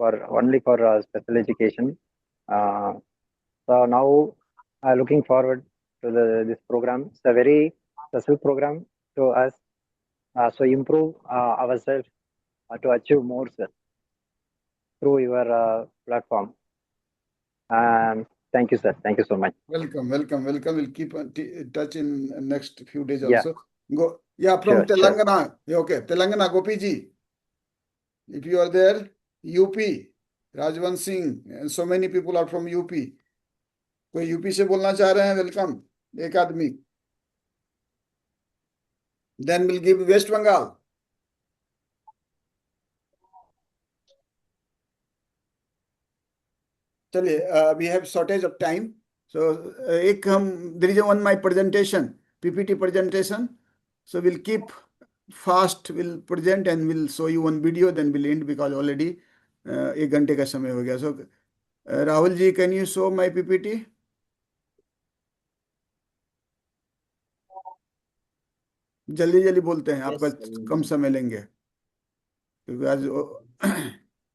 only for special education. So now looking forward to this program. It's a very special program to us. So improve ourselves to achieve more, sir, through your platform. Thank you, sir. Thank you so much.
Welcome, welcome, welcome. We'll keep in touch in next few days
Yeah.
also. Go. Yeah, from
Sure, sure.
Telangana. Yeah, okay, Telangana, Gopi ji. If you are there, UP, Rajwant Singh, and so many people are from UP. कोई UP से बोलना चाह रहे हैं? Welcome, एक आदमी. Then we'll give West Bengal. चलिए, we have shortage of time. So एक हम there is one my presentation, PPT presentation. So we'll keep fast, we'll present and we'll show you one video, then we'll end because already 1 घंटे का समय हो गया. So Rahul ji, can you show my PPT? जल्दी जल्दी बोलते हैं, आपका कम समय लेंगे क्योंकि आज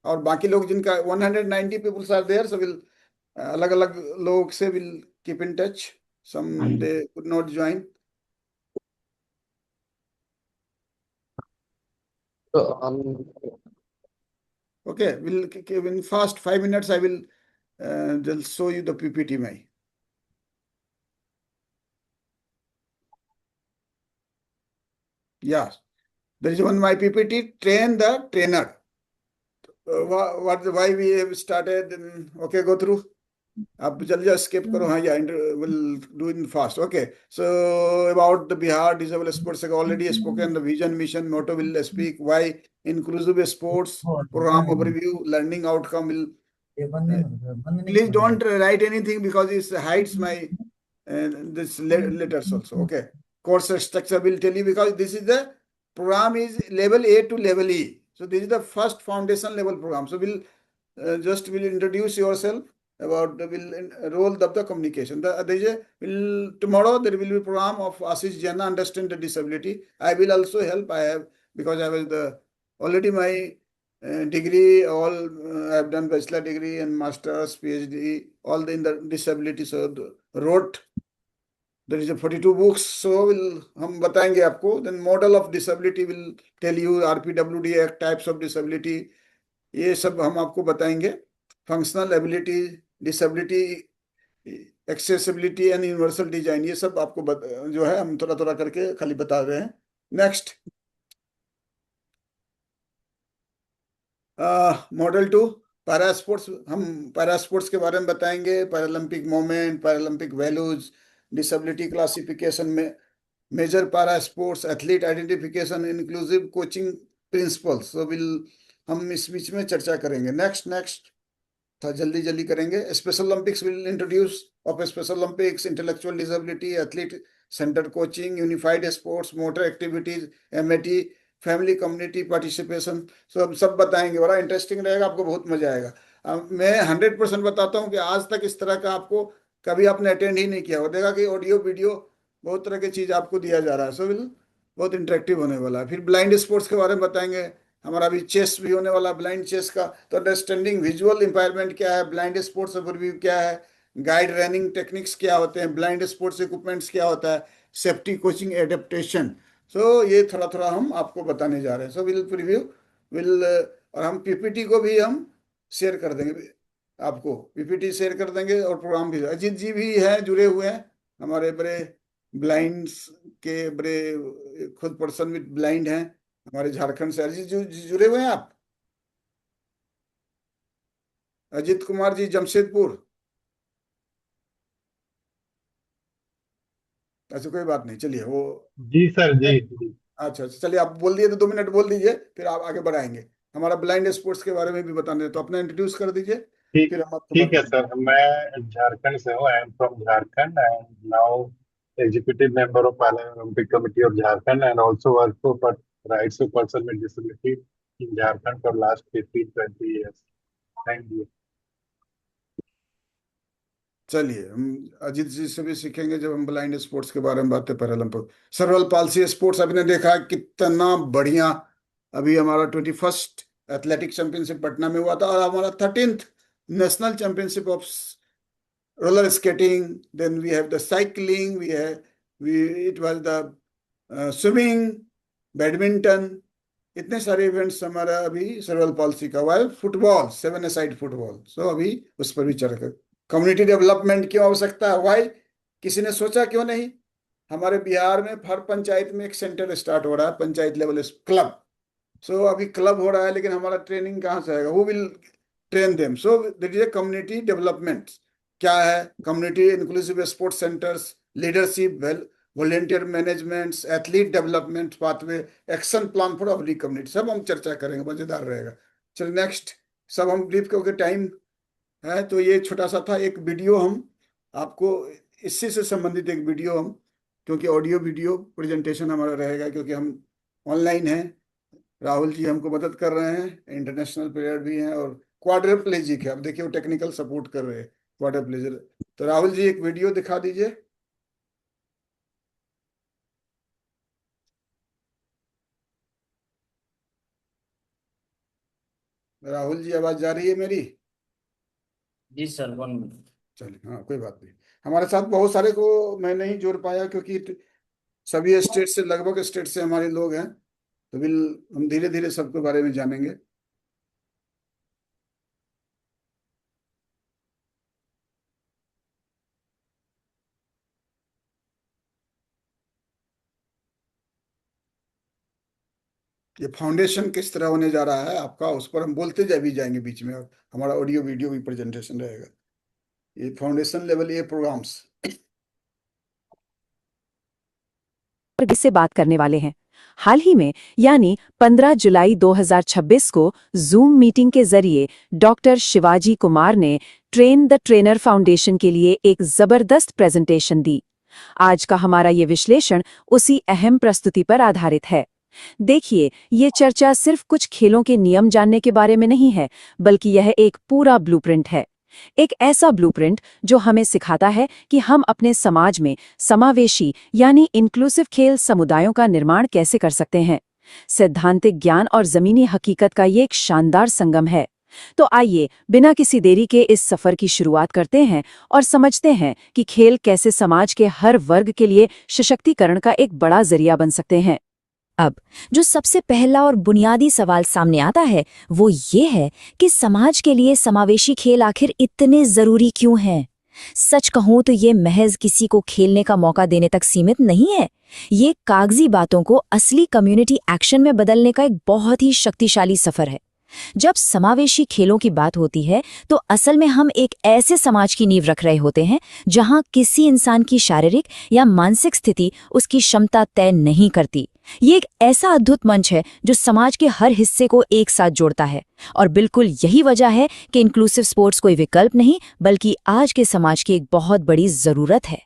और बाकी लोग जिनका 190 peoples are there, so will अलग अलग लोग से will keep in touch. Some they could not join. Okay, we'll in fast 5 minutes I will they'll show you the PPT my. Yeah, there is one my PPT, train the trainer. Why we have started? Okay, go through. आप जल्दी skip करो. हाँ, yeah, we'll do it fast. Okay, so about the Bihar Disabled Sports, already spoken. The vision, mission, motto will speak. Why inclusive sports program overview, learning outcome will. Please don't write anything because it hides my this letters also. Okay, course structure will tell you because this is the program is level A to level E. So this is the first foundation level program. So we'll will introduce yourself about will role of the communication. Tomorrow there will be program of Ashish Jana, understand the disability. I will also help. I have because I was already my degree all I have done bachelor degree and masters, PhD, all in the disability. So wrote. There is a 42 books. So will हम बताएंगे आपको. Then model of disability will tell you RPWD Act, types of disability. ये सब हम आपको बताएंगे. Functional ability, disability, accessibility and universal design. ये सब आपको जो है हम थोड़ा थोड़ा करके खाली बता रहे हैं. Next. Model 2 para sports. हम पैरा स्पोर्ट्स के बारे में बताएंगे. Paralympic movement, paralympic values, disability classification में major para sports, athlete identification, inclusive coaching principles. So will हम इस बीच में चर्चा करेंगे. नेक्स्ट था जल्दी जल्दी करेंगे. Special Olympics will introduce of Special Olympics, intellectual disability, athlete centered coaching, unified sports, motor activities, MAT, family community participation, सब बताएंगे। बड़ा इंटरेस्टिंग रहेगा, आपको बहुत मजा आएगा। मैं 100% बताता हूँ कि आज तक इस तरह का आपको कभी आपने अटेंड ही नहीं किया हो। देखा कि ऑडियो वीडियो बहुत तरह की चीज आपको दिया जा रहा है। सो बहुत इंटरेक्टिव होने वाला है। फिर ब्लाइंड स्पोर्ट्स के बारे में बताएंगे। हमारा अभी चेस भी होने वाला, ब्लाइंड चेस का। तो अंडरस्टैंडिंग विजुअल इम्पायरमेंट क्या है, ब्लाइंड स्पोर्ट्स ओवरव्यू क्या है, गाइड रनिंग टेक्निक्स क्या होते हैं, ब्लाइंड स्पोर्ट्स इक्विपमेंट्स क्या होता है, सेफ्टी कोचिंग एडेप्टेशन। सो ये थोड़ा थोड़ा हम आपको बताने जा रहे हैं। सो विल प्रीव्यू विल, और हम पीपीटी को भी हम शेयर कर देंगे, आपको पीपीटी शेयर कर देंगे और प्रोग्राम भी। अजीत जी भी हैं, जुड़े हुए हैं, हमारे बड़े ब्लाइंड्स के बड़े खुद पर्सन विद ब्लाइंड हैं हमारे झारखंड से। अजीत जी जुड़े हुए हैं आप? अजीत कुमार जी जमशेदपुर। अच्छा कोई बात नहीं, चलिए वो।
जी सर, जी जी।
अच्छा चलिए, आप बोल दिए तो 2 मिनट बोल दीजिए, फिर आप आगे बढ़ाएंगे। हमारा ब्लाइंड स्पोर्ट्स के बारे में भी बताने, तो अपना इंट्रोड्यूस कर दीजिए,
ठीक
फिर हम आपको
ठीक है सर। मैं झारखंड से हूँ। I am from Jharkhand and now executive member of Paralympic Olympic committee of Jharkhand and also work for rights of person with disability in Jharkhand for last 15-20 years। Thank you.
चलिए, हम अजीत जी से भी सीखेंगे जब हम ब्लाइंड स्पोर्ट्स के बारे में बात है। पैरालंपिक सर्वल पालसी स्पोर्ट्स अभी ने देखा कितना बढ़िया। अभी हमारा 21st एथलेटिक चैंपियनशिप पटना में हुआ था, और हमारा 13th national championship of roller skating. Then we have the cycling, it was the swimming, badminton, इतने सारे इवेंट्स हमारा अभी सर्वल पालसी का हुआ है। फुटबॉल, 7-a-side फुटबॉल, सो अभी उस पर भी चर्चा। कम्युनिटी डेवलपमेंट की आवश्यकता है, वाई? किसी ने सोचा क्यों नहीं? हमारे बिहार में हर पंचायत में एक सेंटर स्टार्ट हो रहा है, पंचायत लेवल क्लब। सो अभी क्लब हो रहा है, लेकिन हमारा ट्रेनिंग कहाँ से आएगा? Who will train them? So that is a community development. क्या है? Community inclusive sports centres, leadership, volunteer management, athlete development pathway, action plan for every community, सब हम चर्चा करेंगे, मजेदार रहेगा। चलिए नेक्स्ट, सब हम ब्रीफ करके टाइम है। तो ये छोटा सा था एक वीडियो, हम आपको इससे से संबंधित एक वीडियो हम, क्योंकि ऑडियो वीडियो प्रेजेंटेशन हमारा रहेगा, क्योंकि हम ऑनलाइन हैं। राहुल जी हमको मदद कर रहे हैं, इंटरनेशनल प्लेयर भी हैं और क्वाड्रिप्लेजिक है। अब देखिए वो टेक्निकल सपोर्ट कर रहे हैं, क्वाड्रिप्लेजर। तो राहुल जी एक वीडियो दिखा दीजिए। राहुल जी आवाज जा रही है मेरी?
जी सर, 1 मिनट।
चलिए, हाँ कोई बात नहीं। हमारे साथ बहुत सारे को मैं नहीं जोड़ पाया, क्योंकि सभी स्टेट से, लगभग स्टेट से हमारे लोग हैं। तो हम धीरे धीरे सबके बारे में जानेंगे। ये फाउंडेशन किस तरह होने जा रहा है आपका, उस पर हम बोलते भी जाएंगे बीच में, और हमारा ऑडियो वीडियो भी प्रेजेंटेशन रहेगा। ये फाउंडेशन लेवल ये प्रोग्राम्स
से बात करने वाले हैं। हाल ही में यानी 15 जुलाई 2026 को जूम मीटिंग के जरिए डॉक्टर शिवाजी कुमार ने ट्रेन द ट्रेनर फाउंडेशन के लिए एक जबरदस्त प्रेजेंटेशन दी। आज का हमारा ये विश्लेषण उसी अहम प्रस्तुति पर आधारित है। देखिए, ये चर्चा सिर्फ कुछ खेलों के नियम जानने के बारे में नहीं है, बल्कि यह एक पूरा ब्लूप्रिंट है। एक ऐसा ब्लूप्रिंट जो हमें सिखाता है कि हम अपने समाज में समावेशी यानी इंक्लूसिव खेल समुदायों का निर्माण कैसे कर सकते हैं। सैद्धांतिक ज्ञान और जमीनी हकीकत का ये एक शानदार संगम है। तो आइए बिना किसी देरी के इस सफर की शुरुआत करते हैं और समझते हैं कि खेल कैसे समाज के हर वर्ग के लिए सशक्तिकरण का एक बड़ा जरिया बन सकते हैं।
अब जो सबसे पहला और बुनियादी सवाल सामने आता है वो ये है कि समाज के लिए समावेशी खेल आखिर इतने जरूरी क्यों हैं? सच कहूं तो ये महज किसी को खेलने का मौका देने तक सीमित नहीं है। ये कागजी बातों को असली कम्युनिटी एक्शन में बदलने का एक बहुत ही शक्तिशाली सफर है। जब समावेशी खेलों की बात होती है तो असल में हम एक ऐसे समाज की नींव रख रहे होते हैं जहां किसी इंसान की शारीरिक या मानसिक स्थिति उसकी क्षमता तय नहीं करती, ये एक ऐसा अद्भुत मंच है जो समाज के हर हिस्से को एक साथ जोड़ता है और बिल्कुल यही वजह है कि इंक्लूसिव स्पोर्ट्स कोई विकल्प नहीं बल्कि आज के समाज की एक बहुत बड़ी जरूरत है।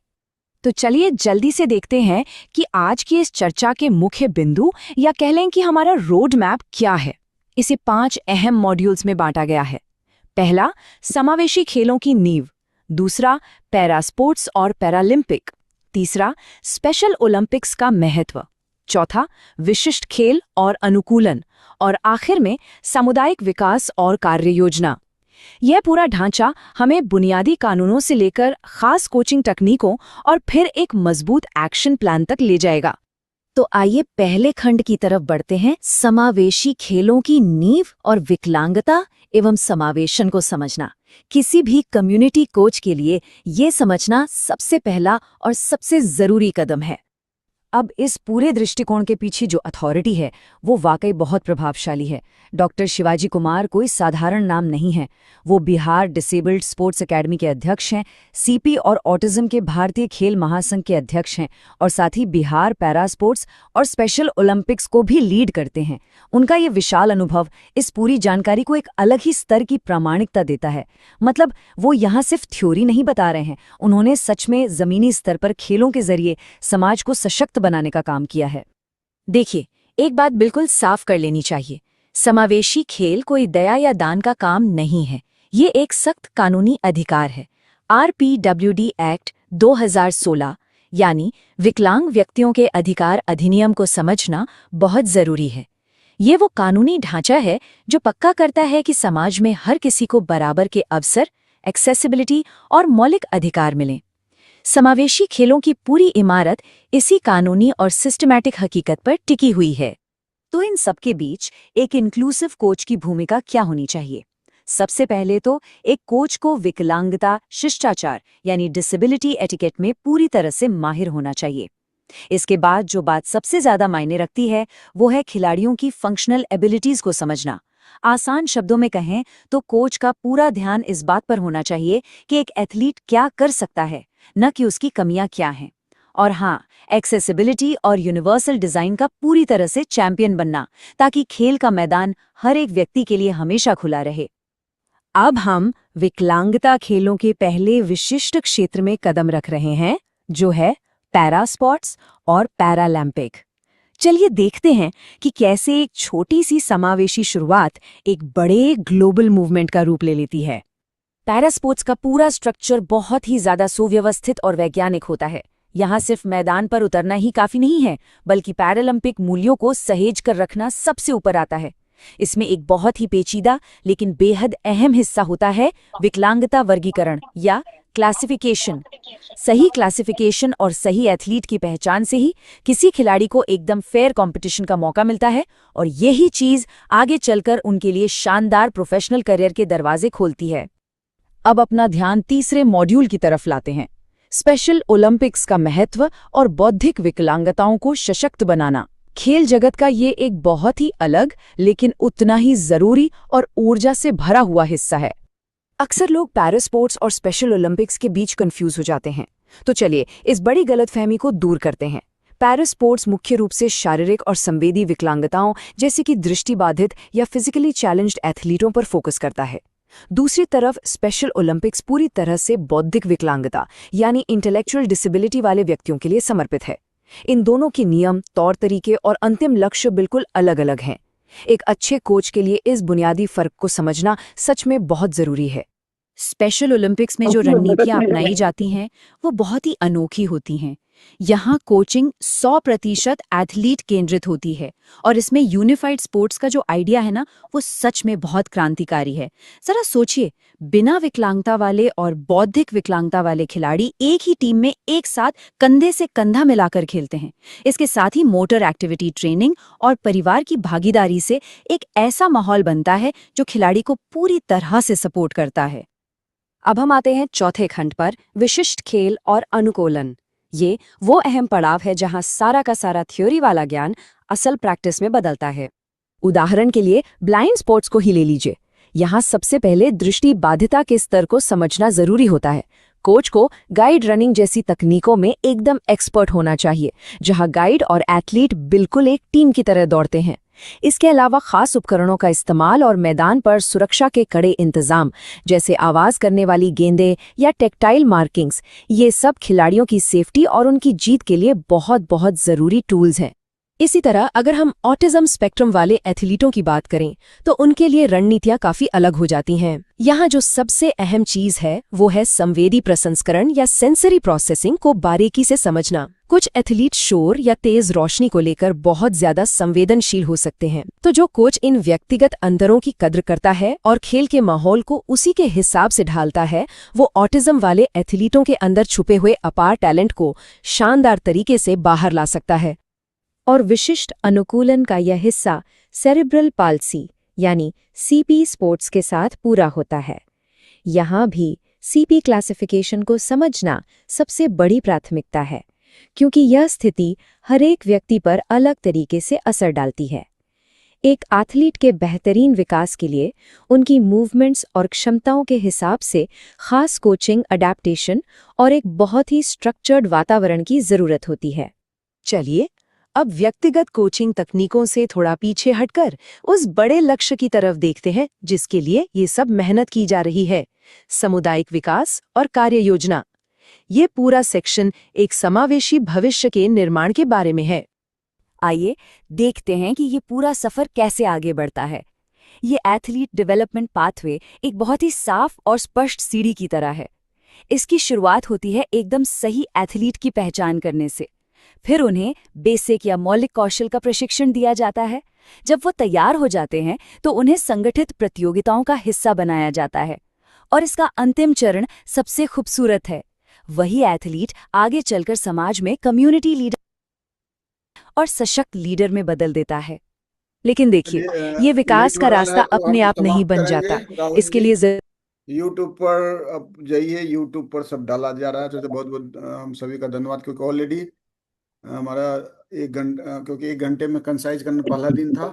तो चलिए जल्दी से देखते हैं कि आज की इस चर्चा के मुख्य बिंदु या कह लें कि हमारा रोड मैप क्या है। इसे 5 अहम मॉड्यूल्स में बांटा गया है। पहला, समावेशी खेलों की नींव। दूसरा, पैरा स्पोर्ट्स और पैरालिम्पिक। तीसरा, स्पेशल ओलंपिक्स का महत्व। चौथा, विशिष्ट खेल और अनुकूलन। और आखिर में सामुदायिक विकास और कार्य योजना। यह पूरा ढांचा हमें बुनियादी कानूनों से लेकर खास कोचिंग तकनीकों और फिर एक मजबूत एक्शन प्लान तक ले जाएगा।
तो आइए पहले खंड की तरफ बढ़ते हैं, समावेशी खेलों की नींव और विकलांगता एवं समावेशन को समझना। किसी भी कम्युनिटी कोच के लिए ये समझना सबसे पहला और सबसे जरूरी कदम है।
अब इस पूरे दृष्टिकोण के पीछे जो अथॉरिटी है वो वाकई बहुत प्रभावशाली है। डॉक्टर शिवाजी कुमार कोई साधारण नाम नहीं है। वो बिहार डिसेबल्ड स्पोर्ट्स एकेडमी के अध्यक्ष हैं, सीपी और ऑटिज्म के भारतीय खेल महासंघ के अध्यक्ष हैं और साथ ही बिहार पैरा स्पोर्ट्स और स्पेशल ओलंपिक्स को भी लीड करते हैं। उनका ये विशाल अनुभव इस पूरी जानकारी को एक अलग ही स्तर की प्रामाणिकता देता है। मतलब वो यहाँ सिर्फ थ्योरी नहीं बता रहे हैं, उन्होंने सच में जमीनी स्तर पर खेलों के जरिए समाज को सशक्त बनाने का काम किया है।
देखिए, एक बात बिल्कुल साफ कर लेनी चाहिए, समावेशी खेल कोई दया या दान का काम नहीं है। ये एक सख्त कानूनी अधिकार है। RPWD एक्ट 2016 यानी विकलांग व्यक्तियों के अधिकार अधिनियम को समझना बहुत जरूरी है। ये वो कानूनी ढांचा है जो पक्का करता है कि समाज में हर किसी को बराबर के अवसर, एक्सेसिबिलिटी और मौलिक अधिकार मिलें। समावेशी खेलों की पूरी इमारत इसी कानूनी और सिस्टमैटिक हकीकत पर टिकी हुई है। तो इन सबके बीच एक इंक्लूसिव कोच की भूमिका क्या होनी चाहिए? सबसे पहले तो एक कोच को विकलांगता शिष्टाचार यानी डिसेबिलिटी एटिकेट में पूरी तरह से माहिर होना चाहिए। इसके बाद जो बात सबसे ज्यादा मायने रखती है वो है खिलाड़ियों की फंक्शनल एबिलिटीज को समझना। आसान शब्दों में कहें तो कोच का पूरा ध्यान इस बात पर होना चाहिए कि एक एथलीट क्या कर सकता है, न कि उसकी कमियां क्या हैं। और हाँ, एक्सेसिबिलिटी और यूनिवर्सल डिजाइन का पूरी तरह से चैंपियन बनना, ताकि खेल का मैदान हर एक व्यक्ति के लिए हमेशा खुला रहे।
अब हम विकलांगता खेलों के पहले विशिष्ट क्षेत्र में कदम रख रहे हैं, जो है पैरा स्पोर्ट्स और पैरालंपिक। चलिए देखते हैं कि कैसे एक छोटी सी समावेशी शुरुआत एक बड़े ग्लोबल मूवमेंट का रूप ले लेती है।
पैरा स्पोर्ट्स का पूरा स्ट्रक्चर बहुत ही ज्यादा सुव्यवस्थित और वैज्ञानिक होता है। यहाँ सिर्फ मैदान पर उतरना ही काफी नहीं है, बल्कि पैरालंपिक मूल्यों को सहेज कर रखना सबसे ऊपर आता है। इसमें एक बहुत ही पेचीदा लेकिन बेहद अहम हिस्सा होता है विकलांगता वर्गीकरण या क्लासिफिकेशन। सही क्लासिफिकेशन और सही एथलीट की पहचान से ही किसी खिलाड़ी को एकदम फेयर कंपटीशन का मौका मिलता है और यही चीज आगे चलकर उनके लिए शानदार प्रोफेशनल करियर के दरवाजे खोलती है।
अब अपना ध्यान तीसरे मॉड्यूल की तरफ लाते हैं, स्पेशल ओलंपिक्स का महत्व और बौद्धिक विकलांगताओं को सशक्त बनाना। खेल जगत का ये एक बहुत ही अलग लेकिन उतना ही जरूरी और ऊर्जा से भरा हुआ हिस्सा है। अक्सर लोग पैरा स्पोर्ट्स और स्पेशल ओलंपिक्स के बीच कंफ्यूज हो जाते हैं, तो चलिए इस बड़ी गलतफहमी को दूर करते हैं। पैरा स्पोर्ट्स मुख्य रूप से शारीरिक और संवेदी विकलांगताओं जैसे कि दृष्टिबाधित या फिजिकली चैलेंज्ड एथलीटों पर फोकस करता है। दूसरी तरफ स्पेशल ओलंपिक्स पूरी तरह से बौद्धिक विकलांगता यानी इंटेलेक्चुअल डिसेबिलिटी वाले व्यक्तियों के लिए समर्पित है। इन दोनों के नियम, तौर तरीके और अंतिम लक्ष्य बिल्कुल अलग अलग हैं। एक अच्छे कोच के लिए इस बुनियादी फर्क को समझना सच में बहुत जरूरी है।
स्पेशल ओलंपिक्स में जो रणनीतियां अपनाई जाती हैं वो बहुत ही अनोखी होती हैं। यहाँ कोचिंग 100% एथलीट केंद्रित होती है और इसमें यूनिफाइड स्पोर्ट्स का जो आइडिया है ना, वो सच में बहुत क्रांतिकारी है। जरा सोचिए, बिना विकलांगता वाले और बौद्धिक विकलांगता वाले खिलाड़ी एक ही टीम में एक साथ कंधे से कंधा मिलाकर खेलते हैं। इसके साथ ही मोटर एक्टिविटी ट्रेनिंग और परिवार की भागीदारी से एक ऐसा माहौल बनता है जो खिलाड़ी को पूरी तरह से सपोर्ट करता है।
अब हम आते हैं चौथे खंड पर, विशिष्ट खेल और अनुकूलन। ये वो अहम पड़ाव है जहां सारा का सारा थ्योरी वाला ज्ञान असल प्रैक्टिस में बदलता है। उदाहरण के लिए ब्लाइंड स्पोर्ट्स को ही ले लीजिए। यहाँ सबसे पहले दृष्टि बाधिता के स्तर को समझना जरूरी होता है। कोच को गाइड रनिंग जैसी तकनीकों में एकदम एक्सपर्ट होना चाहिए, जहां गाइड और एथलीट बिल्कुल एक टीम की तरह दौड़ते हैं। इसके अलावा खास उपकरणों का इस्तेमाल और मैदान पर सुरक्षा के कड़े इंतजाम, जैसे आवाज करने वाली गेंदें या टेक्टाइल मार्किंग्स, ये सब खिलाड़ियों की सेफ्टी और उनकी जीत के लिए बहुत बहुत जरूरी टूल्स हैं। इसी तरह अगर हम ऑटिज्म स्पेक्ट्रम वाले एथलीटों की बात करें तो उनके लिए रणनीतियां काफी अलग हो जाती हैं। यहाँ जो सबसे अहम चीज है वो है संवेदी प्रसंस्करण या सेंसरी प्रोसेसिंग को बारीकी से समझना। कुछ एथलीट शोर या तेज रोशनी को लेकर बहुत ज्यादा संवेदनशील हो सकते हैं, तो जो कोच इन व्यक्तिगत अंतरों की कद्र करता है और खेल के माहौल को उसी के हिसाब से ढालता है, वो ऑटिज्म वाले एथलीटों के अंदर छुपे हुए अपार टैलेंट को शानदार तरीके से बाहर ला सकता है। और विशिष्ट अनुकूलन का यह हिस्सा सेरेब्रल पाल्सी यानी सीपी स्पोर्ट्स के साथ पूरा होता है। यहाँ भी सीपी क्लासिफिकेशन को समझना सबसे बड़ी प्राथमिकता है, क्योंकि यह स्थिति हर एक व्यक्ति पर अलग तरीके से असर डालती है। एक एथलीट के बेहतरीन विकास के लिए उनकी मूवमेंट्स और क्षमताओं के हिसाब से खास कोचिंग, अडैप्टेशन और एक बहुत ही स्ट्रक्चर्ड वातावरण की जरूरत होती है। चलिए अब व्यक्तिगत कोचिंग तकनीकों से थोड़ा पीछे हटकर उस बड़े लक्ष्य की तरफ देखते हैं जिसके लिए ये सब मेहनत की जा रही है, सामुदायिक विकास और कार्य योजना। ये पूरा सेक्शन एक समावेशी भविष्य के निर्माण के बारे में है।
आइए देखते हैं कि ये पूरा सफर कैसे आगे बढ़ता है। ये एथलीट डेवलपमेंट पाथवे एक बहुत ही साफ और स्पष्ट सीढ़ी की तरह है। इसकी शुरुआत होती है एकदम सही एथलीट की पहचान करने से। फिर उन्हें बेसिक या मौलिक कौशल का प्रशिक्षण दिया जाता है। जब वो तैयार हो जाते हैं तो उन्हें संगठित प्रतियोगिताओं का हिस्सा बनाया जाता है। और इसका अंतिम चरण सबसे खूबसूरत है। वही एथलीट आगे चलकर समाज में कम्युनिटी लीडर और सशक्त लीडर में बदल देता है। लेकिन देखिए, ये विकास का रास्ता अपने आप नहीं बन जाता। इसके लिए
यूट्यूब पर अब जाइए, यूट्यूब पर सब डाला जा रहा है। तो बहुत बहुत हम सभी का धन्यवाद, क्योंकि ऑलरेडी हमारा 1 घंटा, क्योंकि 1 घंटे में कंसाइज करना पहला दिन था,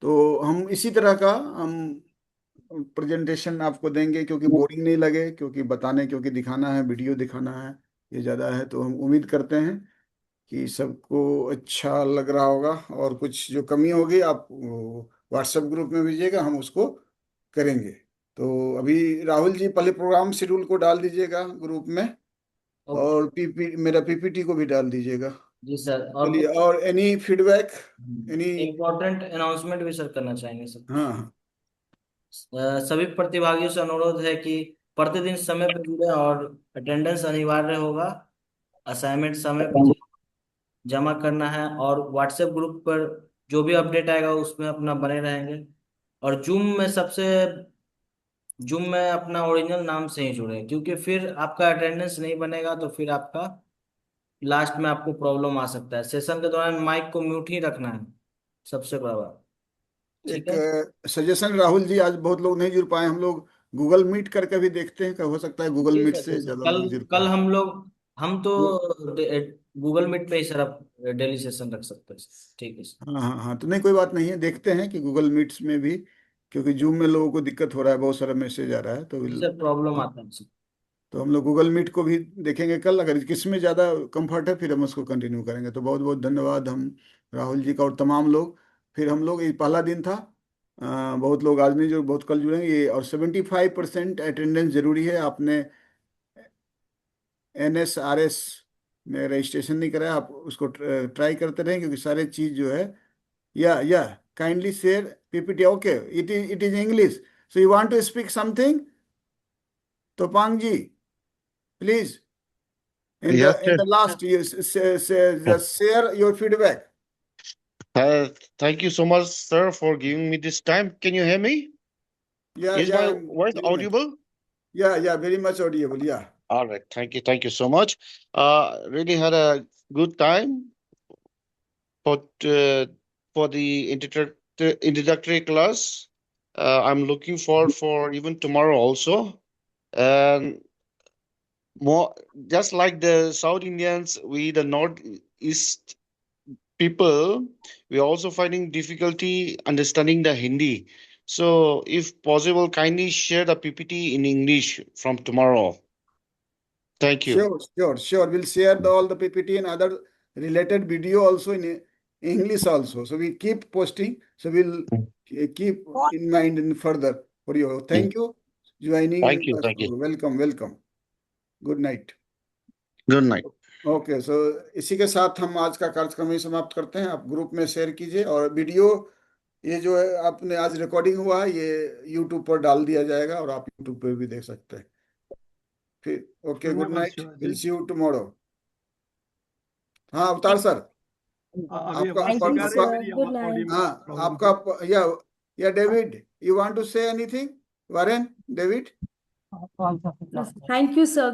तो हम इसी तरह का हम प्रेजेंटेशन आपको देंगे, क्योंकि बोरिंग नहीं लगे, क्योंकि दिखाना है, वीडियो दिखाना है, ये ज़्यादा है। तो हम उम्मीद करते हैं कि सबको अच्छा लग रहा होगा, और कुछ जो कमी होगी आप व्हाट्सएप ग्रुप में भेजिएगा, हम उसको करेंगे। तो अभी राहुल जी पहले प्रोग्राम शेड्यूल को डाल दीजिएगा ग्रुप में, और मेरा पीपीटी को भी डाल दीजिएगा।
जी सर।
और any feedback, any
important announcement भी सर करना चाहेंगे सर।
हाँ,
सभी प्रतिभागियों से अनुरोध है कि प्रतिदिन समय पर जुड़े और अटेंडेंस अनिवार्य होगा। असाइनमेंट समय पर जमा करना है, और व्हाट्सएप ग्रुप पर जो भी अपडेट आएगा उसमें अपना बने रहेंगे। और जूम में अपना ओरिजिनल नाम से ही जुड़े, क्योंकि फिर आपका अटेंडेंस नहीं बनेगा तो फिर आपका लास्ट में आपको प्रॉब्लम आ सकता है। सेशन के दौरान माइक को म्यूट ही रखना है, सबसे बड़ा बात। ठीक है।
एक सजेशन राहुल जी, आज बहुत लोग नहीं जुड़ पाए, हम लोग गूगल मीट करके भी देखते हैं, हो सकता है गूगल मीट से ज्यादा लोग जुड़
कल
पाए।
हम तो गूगल मीट पे ही सर आप डेली सेशन रख सकते हैं। ठीक है सर।
हाँ हाँ हाँ, तो नहीं, कोई बात नहीं है, देखते हैं कि गूगल मीट्स में भी, क्योंकि जूम में लोगों को दिक्कत हो रहा है, बहुत सारा मैसेज आ रहा है, तो
सर प्रॉब्लम आता है सर।
तो हम लोग गूगल मीट को भी देखेंगे कल। अगर किसमें ज़्यादा कंफर्ट है फिर हम उसको कंटिन्यू करेंगे। तो बहुत बहुत धन्यवाद हम राहुल जी का और तमाम लोग। फिर हम लोग, ये पहला दिन था, बहुत लोग आज नहीं जो बहुत कल जुड़ेंगे ये। और 75% अटेंडेंस जरूरी है। आपने NSRS में रजिस्ट्रेशन नहीं कराया, आप उसको ट्राई करते रहें, क्योंकि सारे चीज़ जो है, या kindly share PPT। Okay, it is English, so you want to speak something, Topang ji, please. In
Yes,
the last, you just share your feedback.
Thank you so much, sir, for giving me this time. Can you hear me?
Yeah,
Is my voice audible?
Yeah, very much audible. Yeah.
All right. Thank you so much. Really had a good time for the introductory class. I'm looking forward for even tomorrow also. And more, just like the South Indians, we the Northeast people, we are also finding difficulty understanding the Hindi. So if possible, kindly share the PPT in English from tomorrow. Thank you.
Sure. We'll share all the PPT and other related video also in English also. So we keep posting. So we'll keep in mind in further for you. Thank you joining.
Thank you.
us.
Thank you.
Welcome. Good night.
Good night.
Okay so इसी के साथ हम आज का कार्यक्रम ही समाप्त करते हैं। आप ग्रुप में शेयर कीजिए और वीडियो ये जो है आपने आज रिकॉर्डिंग हुआ है ये यूट्यूब पर डाल दिया जाएगा और आप यूट्यूब पे भी देख सकते हैं। फिर okay good night, will see you tomorrow. हाँ अवतार सर आपका या David you want to say anything? Warren, David?
Thank you, sir.